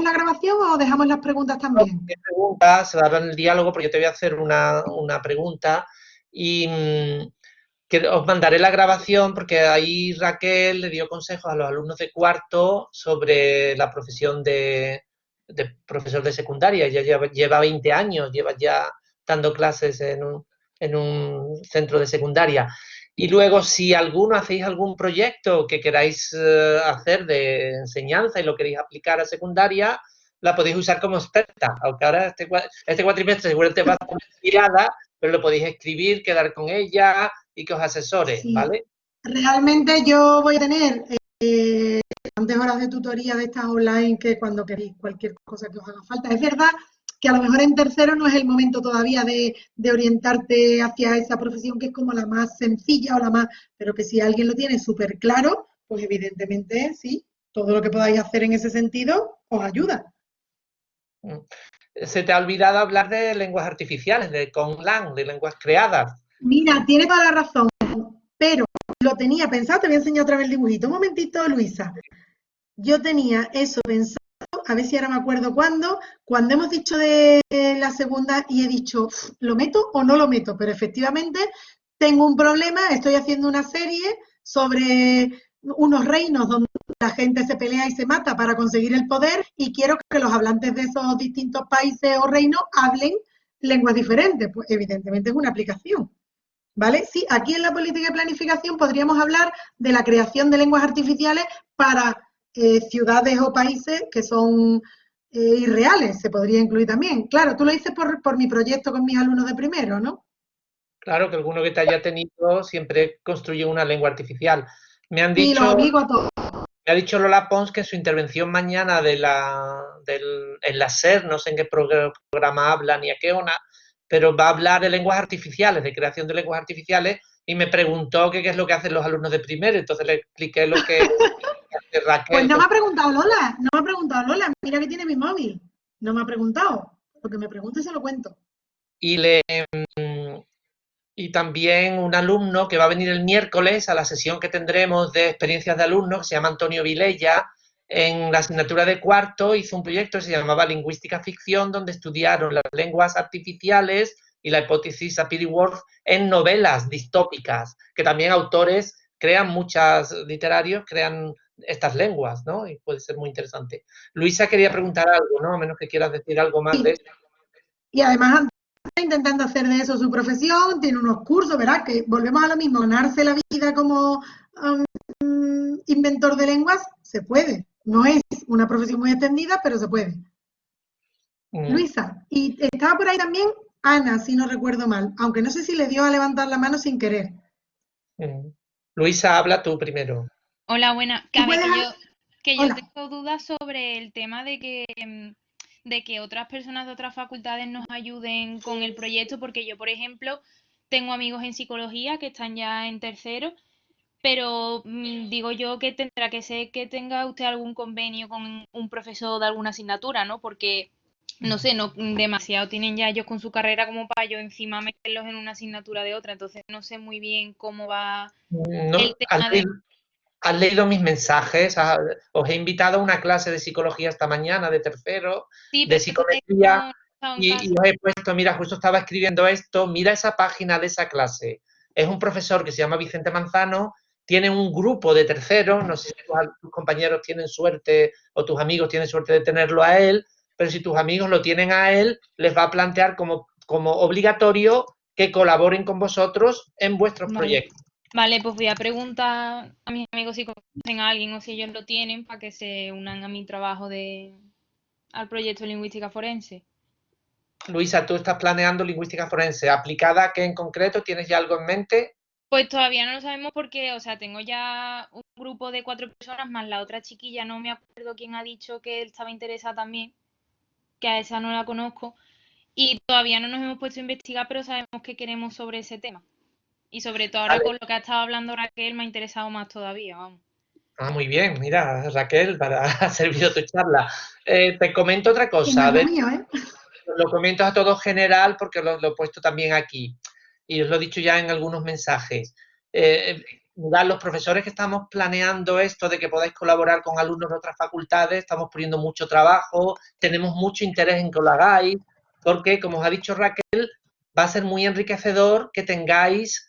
la grabación o dejamos las preguntas también? Preguntas, se darán el diálogo, porque yo te voy a hacer una pregunta y que os mandaré la grabación porque ahí Raquel le dio consejos a los alumnos de cuarto sobre la profesión de profesor de secundaria. Ella lleva 20 años, lleva ya dando clases en un centro de secundaria. Y luego, si alguno hacéis algún proyecto que queráis hacer de enseñanza y lo queréis aplicar a secundaria, la podéis usar como experta, aunque ahora este cuatrimestre seguramente va a estar inspirada, pero lo podéis escribir, quedar con ella y que os asesore, Sí, ¿vale? realmente yo voy a tener bastantes horas de tutoría de estas online que cuando queréis cualquier cosa que os haga falta. Es verdad que a lo mejor en tercero no es el momento todavía de orientarte hacia esa profesión que es como la más sencilla o la más, pero que si alguien lo tiene súper claro, pues evidentemente sí, todo lo que podáis hacer en ese sentido os ayuda. Se te ha olvidado hablar de lenguas artificiales, de Conlang, de lenguas creadas. Mira, tiene toda la razón. pero lo tenía pensado, te voy a enseñar otra vez el dibujito. Un momentito, Luisa. Yo tenía eso pensado, a ver si ahora me acuerdo cuando hemos dicho de la segunda y he dicho, ¿lo meto o no lo meto? Pero efectivamente tengo un problema, estoy haciendo una serie sobre unos reinos donde la gente se pelea y se mata para conseguir el poder y quiero que los hablantes de esos distintos países o reinos hablen lenguas diferentes. Pues evidentemente es una aplicación. ¿Vale? Sí, aquí en la política de planificación podríamos hablar de la creación de lenguas artificiales para ciudades o países que son irreales, se podría incluir también. Claro, tú lo dices por mi proyecto con mis alumnos de primero, ¿no? Claro que alguno que te haya tenido siempre construye una lengua artificial. Me han Sí, los dicho, obligo a todos. me ha dicho Lola Pons que en su intervención mañana en la SER, no sé en qué programa habla ni a qué hora, pero va a hablar de lenguas artificiales, de creación de lenguas artificiales, y me preguntó qué es lo que hacen los alumnos de primero, entonces le expliqué lo que hace Pues Raquel. no me ha preguntado Lola, no me ha preguntado Lola, mira que tiene mi móvil. No me ha preguntado. Lo que me pregunte se lo cuento. Y, le, y también un alumno que va a venir el miércoles a la sesión que tendremos de experiencias de alumnos, que se llama Antonio Vilella, en la asignatura de cuarto hizo un proyecto que se llamaba Lingüística Ficción, donde estudiaron las lenguas artificiales y la hipótesis Sapir-Whorf en novelas distópicas, que también autores crean, muchas literarios crean estas lenguas, ¿no? Y puede ser muy interesante. Luisa quería preguntar algo, ¿no? A menos que quieras decir algo más de Sí. esto. Y además está intentando hacer de eso su profesión, tiene unos cursos, ¿verdad? Que volvemos a lo mismo, ganarse la vida como inventor de lenguas, se puede. No es una profesión muy extendida, pero se puede. Mm, Luisa, y estaba por ahí también Ana, si no recuerdo mal, aunque no sé si le dio a levantar la mano sin querer. mm. Luisa, habla tú primero. Hola, buena. Que ¿Tú a ver, puedes? que yo Hola. tengo dudas sobre el tema de que otras personas de otras facultades nos ayuden con el proyecto, porque yo, por ejemplo, tengo amigos en psicología que están ya en tercero, pero digo yo que tendrá que ser que tenga usted algún convenio con un profesor de alguna asignatura, ¿no? Porque, no sé, no demasiado tienen ya ellos con su carrera como para yo encima meterlos en una asignatura de otra, entonces no sé muy bien cómo va el No, tema de... has leído mis mensajes, os he invitado a una clase de psicología esta mañana, de tercero, Sí, de pero entonces psicometría, no he estado en y casa. os he puesto, mira, justo estaba escribiendo esto, mira esa página de esa clase. Es un profesor que se llama Vicente Manzano, tiene un grupo de terceros, no sé si tus compañeros tienen suerte o tus amigos tienen suerte de tenerlo a él, pero si tus amigos lo tienen a él, les va a plantear como obligatorio que colaboren con vosotros en vuestros Vale. proyectos. Vale, pues voy a preguntar a mis amigos si conocen a alguien o si ellos lo tienen para que se unan a mi trabajo al proyecto de lingüística forense. Luisa, tú estás planeando lingüística forense. ¿Aplicada a qué en concreto? ¿Tienes ya algo en mente? Pues todavía no lo sabemos porque, o sea, tengo ya un grupo de 4 personas más la otra chiquilla, no me acuerdo quién ha dicho que él estaba interesada también, que a esa no la conozco, y todavía no nos hemos puesto a investigar, pero sabemos que queremos sobre ese tema. Y sobre todo ahora Vale. con lo que ha estado hablando Raquel me ha interesado más todavía, vamos. Ah, muy bien. Mira, Raquel, para ha servido tu charla. Te comento otra Y no cosa. A es lo ver, mío, ¿eh? lo comento a todo general porque lo he puesto también aquí. Y os lo he dicho ya en algunos mensajes. Mirad, los profesores que estamos planeando esto de que podáis colaborar con alumnos de otras facultades, estamos poniendo mucho trabajo, tenemos mucho interés en que lo hagáis, porque, como os ha dicho Raquel, va a ser muy enriquecedor que tengáis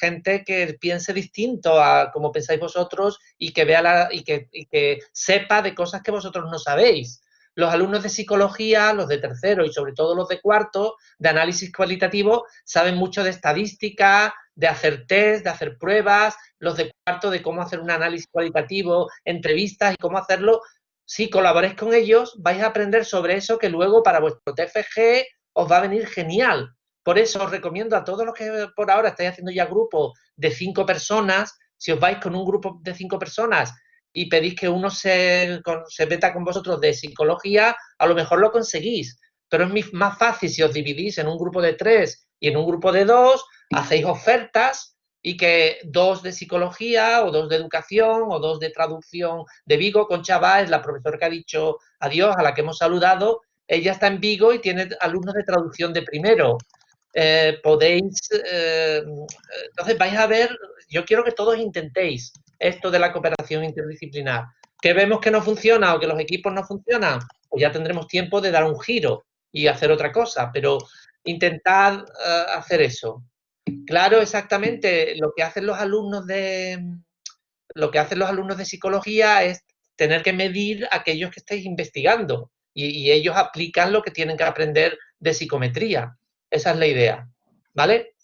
gente que piense distinto a como pensáis vosotros y que vea y que sepa de cosas que vosotros no sabéis. Los alumnos de psicología, los de tercero y sobre todo los de cuarto, de análisis cualitativo, saben mucho de estadística, de hacer test, de hacer pruebas, los de cuarto de cómo hacer un análisis cualitativo, entrevistas y cómo hacerlo. Si colaboráis con ellos, vais a aprender sobre eso que luego para vuestro TFG os va a venir genial. Por eso os recomiendo a todos los que por ahora estáis haciendo ya grupos de 5 personas, si os vais con un grupo de 5 personas y pedís que uno se meta con vosotros de psicología, a lo mejor lo conseguís. Pero es más fácil si os dividís en un grupo de 3 y en un grupo de 2, hacéis ofertas y que 2 de psicología o 2 de educación o 2 de traducción de Vigo. Concha Bá es la profesora que ha dicho adiós, a la que hemos saludado. Ella está en Vigo y tiene alumnos de traducción de primero. podéis, entonces vais a ver, yo quiero que todos intentéis esto de la cooperación interdisciplinar. Que vemos que no funciona o que los equipos no funcionan, pues ya tendremos tiempo de dar un giro y hacer otra cosa, pero intentad hacer eso. Claro, exactamente, lo que hacen los alumnos de psicología es tener que medir a aquellos que estáis investigando y ellos aplican lo que tienen que aprender de psicometría. Esa es la idea, ¿vale?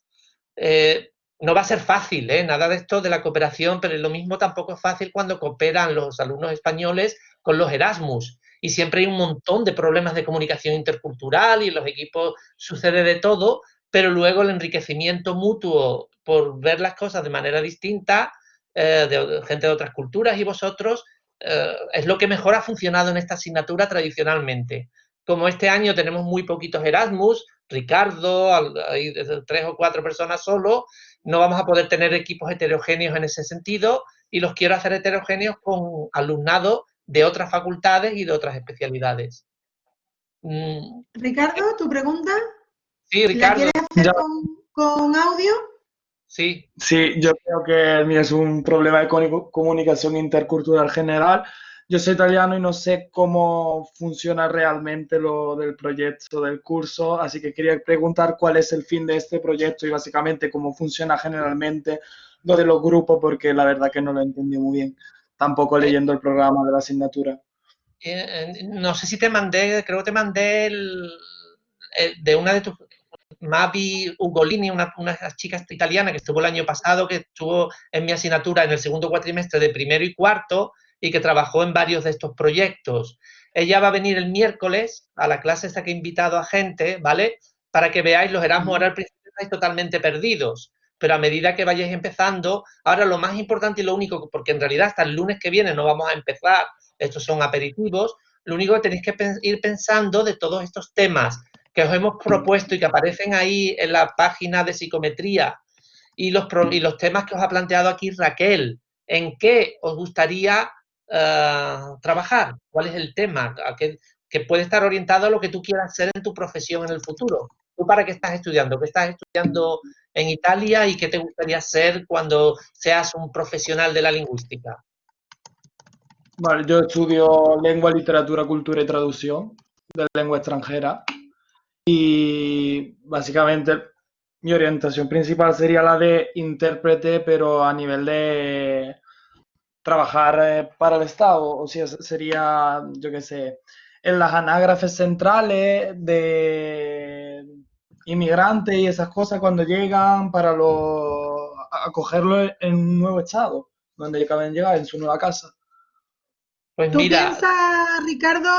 No va a ser fácil, nada de esto de la cooperación, pero lo mismo tampoco es fácil cuando cooperan los alumnos españoles con los Erasmus. Y siempre hay un montón de problemas de comunicación intercultural y en los equipos sucede de todo, pero luego el enriquecimiento mutuo por ver las cosas de manera distinta, de gente de otras culturas y vosotros, es lo que mejor ha funcionado en esta asignatura tradicionalmente. Como este año tenemos muy poquitos Erasmus, Ricardo, hay 3 o 4 personas solo, no vamos a poder tener equipos heterogéneos en ese sentido y los quiero hacer heterogéneos con alumnado de otras facultades y de otras especialidades. Ricardo, ¿tu pregunta? Sí, ¿La Ricardo. quieres hacer con audio? Sí. Sí, yo creo que el mío es un problema de comunicación intercultural general. Yo soy italiano y no sé cómo funciona realmente lo del proyecto del curso, así que quería preguntar cuál es el fin de este proyecto y básicamente cómo funciona generalmente lo de los grupos, porque la verdad que no lo entendí muy bien, tampoco leyendo el programa de la asignatura. No sé si te mandé, creo que te mandé de una de tus, Mavi Ugolini, una chica italiana que estuvo el año pasado, que estuvo en mi asignatura en el segundo cuatrimestre de primero y cuarto y que trabajó en varios de estos proyectos. Ella va a venir el miércoles a la clase esta que he invitado a gente, ¿vale? Para que veáis los Erasmus. Ahora al principio estáis totalmente perdidos, pero a medida que vayáis empezando, ahora lo más importante y lo único, porque en realidad hasta el lunes que viene no vamos a empezar, estos son aperitivos, lo único que tenéis que ir pensando de todos estos temas que os hemos propuesto y que aparecen ahí en la página de psicometría y los temas que os ha planteado aquí Raquel, ¿en qué os gustaría trabajar? ¿Cuál es el tema? Que puede estar orientado a lo que tú quieras hacer en tu profesión en el futuro. ¿Tú para qué estás estudiando? ¿Qué estás estudiando en Italia y qué te gustaría ser cuando seas un profesional de la lingüística? Vale, yo estudio lengua, literatura, cultura y traducción de lengua extranjera. Y básicamente mi orientación principal sería la de intérprete, pero a nivel de trabajar para el Estado. O sea, sería, yo qué sé, en las anágrafes centrales de inmigrantes y esas cosas cuando llegan para acogerlo en un nuevo Estado, donde acaben de llegar, en su nueva casa. Pues Tú mira, piensas, Ricardo,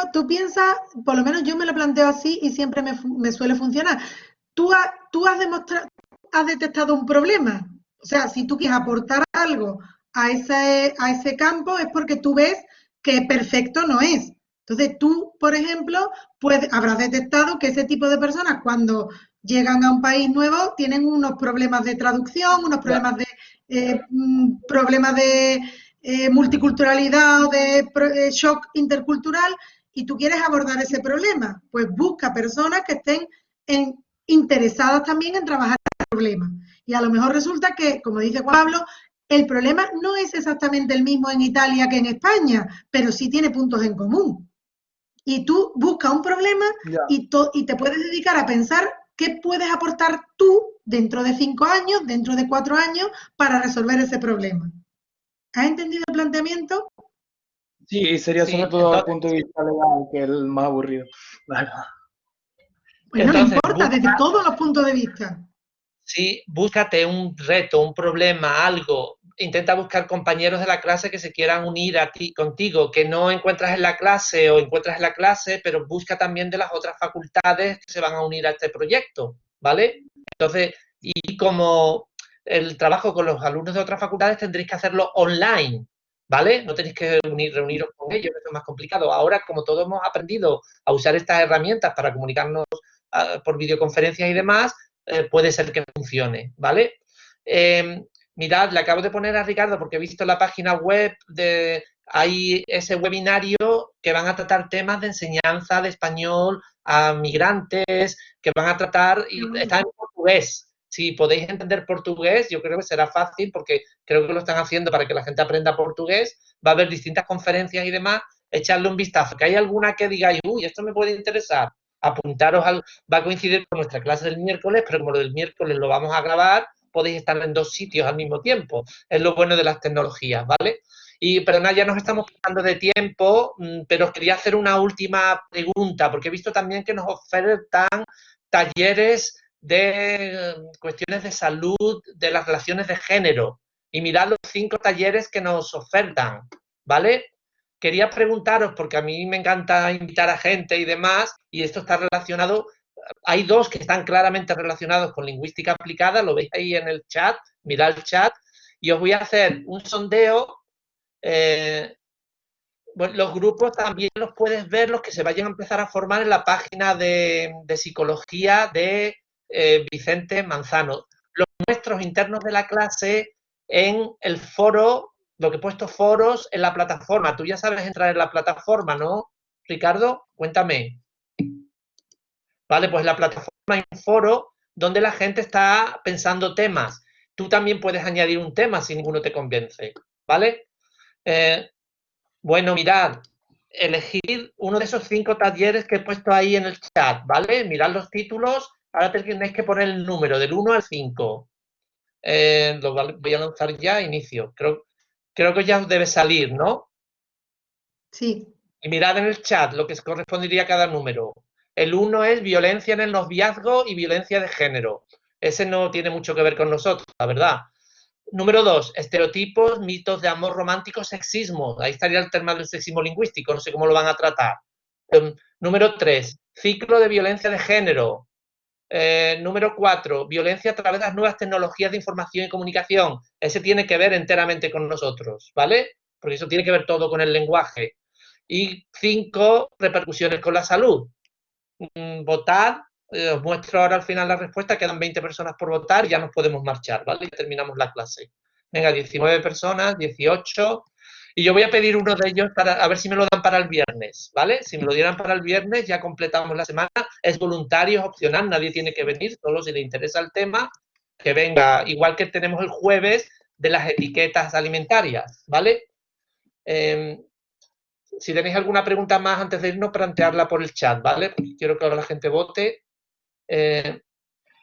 por lo menos yo me lo planteo así y siempre me suele funcionar. Tú has detectado un problema. O sea, si tú quieres aportar algo a ese campo es porque tú ves que perfecto no es. Entonces tú, por ejemplo, habrás detectado que ese tipo de personas cuando llegan a un país nuevo tienen unos problemas de traducción, unos problemas de multiculturalidad o de shock intercultural y tú quieres abordar ese problema, pues busca personas que estén interesadas también en trabajar el problema. Y a lo mejor resulta que, como dice Juan Pablo, el problema no es exactamente el mismo en Italia que en España, pero sí tiene puntos en común. Y tú buscas un problema y te puedes dedicar a pensar qué puedes aportar tú dentro de 5 años, dentro de 4 años, para resolver ese problema. ¿Has entendido el planteamiento? Sí, y sería sí, sobre todo entonces, desde el punto de vista legal, que es el más aburrido, la verdad. Bueno, no importa, desde todos los puntos de vista. Sí, búscate un reto, un problema, algo. Intenta buscar compañeros de la clase que se quieran unir a ti, contigo, que no encuentras en la clase o encuentras en la clase, pero busca también de las otras facultades que se van a unir a este proyecto, ¿vale? Entonces, y como el trabajo con los alumnos de otras facultades tendréis que hacerlo online, ¿vale? No tenéis que reuniros con ellos, eso es más complicado. Ahora, como todos hemos aprendido a usar estas herramientas para comunicarnos por videoconferencias y demás, puede ser que funcione, ¿vale? Mirad, le acabo de poner a Ricardo porque he visto la página web hay ese webinario que van a tratar temas de enseñanza de español a migrantes, que van a tratar, y está en portugués. Si podéis entender portugués, yo creo que será fácil, porque creo que lo están haciendo para que la gente aprenda portugués. Va a haber distintas conferencias y demás. Echarle un vistazo. Que hay alguna que digáis, uy, esto me puede interesar. Apuntaros va a coincidir con nuestra clase del miércoles, pero como lo del miércoles lo vamos a grabar, podéis estar en 2 sitios al mismo tiempo. Es lo bueno de las tecnologías, ¿vale? Y perdona, ya nos estamos pasando de tiempo, pero os quería hacer una última pregunta, porque he visto también que nos ofertan talleres de cuestiones de salud, de las relaciones de género. Y mirad los 5 talleres que nos ofertan, ¿vale? Quería preguntaros, porque a mí me encanta invitar a gente y demás, y esto está relacionado, hay 2 que están claramente relacionados con lingüística aplicada, lo veis ahí en el chat, mirad el chat, y os voy a hacer un sondeo. Bueno, los grupos también los puedes ver, los que se vayan a empezar a formar en la página de psicología de Vicente Manzano. Los nuestros internos de la clase en el foro, lo que he puesto foros en la plataforma. Tú ya sabes entrar en la plataforma, ¿no, Ricardo? Cuéntame. Vale, pues en la plataforma hay un foro donde la gente está pensando temas. Tú también puedes añadir un tema si ninguno te convence, ¿vale? Bueno, mirad, elegir uno de esos 5 talleres que he puesto ahí en el chat, ¿vale? Mirad los títulos, ahora tenéis que poner el número del 1 al 5. Lo voy a lanzar ya, inicio. Creo que ya os debe salir, ¿no? Sí. Y mirad en el chat lo que correspondería a cada número. El 1 es violencia en el noviazgo y violencia de género. Ese no tiene mucho que ver con nosotros, la verdad. Número 2, estereotipos, mitos de amor romántico, sexismo. Ahí estaría el tema del sexismo lingüístico, no sé cómo lo van a tratar. Número 3, ciclo de violencia de género. Número 4, violencia a través de las nuevas tecnologías de información y comunicación. Ese tiene que ver enteramente con nosotros, ¿vale? Porque eso tiene que ver todo con el lenguaje. Y 5, repercusiones con la salud. Votar. Os muestro ahora al final la respuesta, quedan 20 personas por votar y ya nos podemos marchar, ¿vale? Y terminamos la clase. Venga, 19 personas, 18. Y yo voy a pedir uno de ellos para a ver si me lo dan para el viernes, ¿vale? Si me lo dieran para el viernes ya completamos la semana. Es voluntario, es opcional, nadie tiene que venir, solo si le interesa el tema, que venga. Igual que tenemos el jueves de las etiquetas alimentarias, ¿vale? Si tenéis alguna pregunta más antes de irnos, plantearla por el chat, ¿vale? Porque quiero que ahora la gente vote.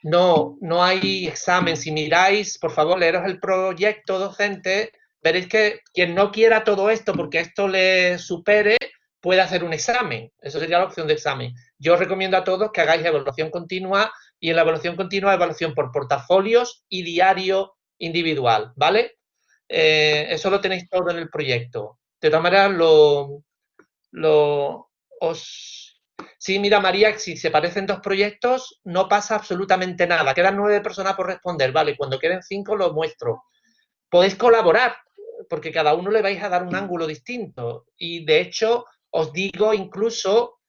No hay examen. Si miráis, por favor, leeros el proyecto docente, veréis que quien no quiera todo esto porque esto le supere, puede hacer un examen. Eso sería la opción de examen. Yo os recomiendo a todos que hagáis evaluación continua y en la evaluación continua, evaluación por portafolios y diario individual, ¿vale? Eso lo tenéis todo en el proyecto. De todas maneras, Sí, mira, María, si se parecen 2 proyectos, no pasa absolutamente nada. Quedan 9 personas por responder, ¿vale? Cuando queden 5 lo muestro. Podéis colaborar, porque cada uno le vais a dar un ángulo distinto. Y, de hecho, os digo incluso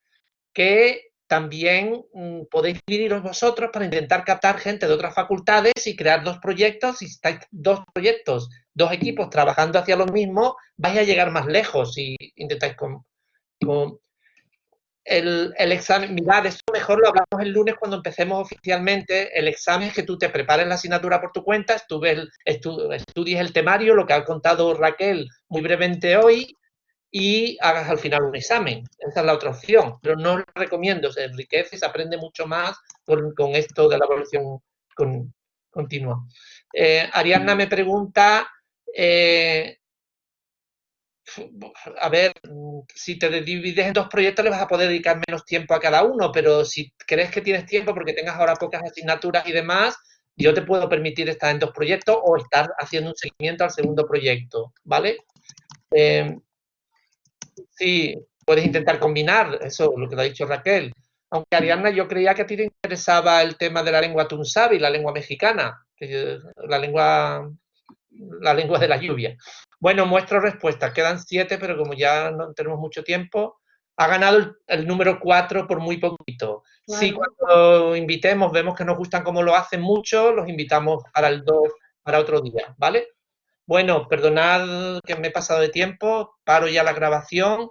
que también podéis dividiros vosotros para intentar captar gente de otras facultades y crear 2 proyectos. Si estáis 2 proyectos, 2 equipos trabajando hacia lo mismo, vais a llegar más lejos si intentáis con el examen, mirad, esto mejor lo hablamos el lunes cuando empecemos oficialmente. El examen es que tú te prepares la asignatura por tu cuenta, estudies el temario, lo que ha contado Raquel muy brevemente hoy, y hagas al final un examen. Esa es la otra opción, pero no lo recomiendo, se enriquece, se aprende mucho más con esto de la evaluación continua. Ariadna me pregunta, a ver, si te divides en 2 proyectos le vas a poder dedicar menos tiempo a cada uno, pero si crees que tienes tiempo porque tengas ahora pocas asignaturas y demás, yo te puedo permitir estar en 2 proyectos o estar haciendo un seguimiento al segundo proyecto, ¿vale? Sí, puedes intentar combinar, eso, lo que te ha dicho Raquel. Aunque Ariadna, yo creía que a ti te interesaba el tema de la lengua tunsavi, la lengua mexicana, la lengua de la lluvia. Bueno, muestro respuestas. Quedan 7, pero como ya no tenemos mucho tiempo, ha ganado el número 4 por muy poquito. Claro. Si cuando invitemos vemos que nos gustan como lo hacen mucho, los invitamos para el 2, para otro día, ¿vale? Bueno, perdonad que me he pasado de tiempo, paro ya la grabación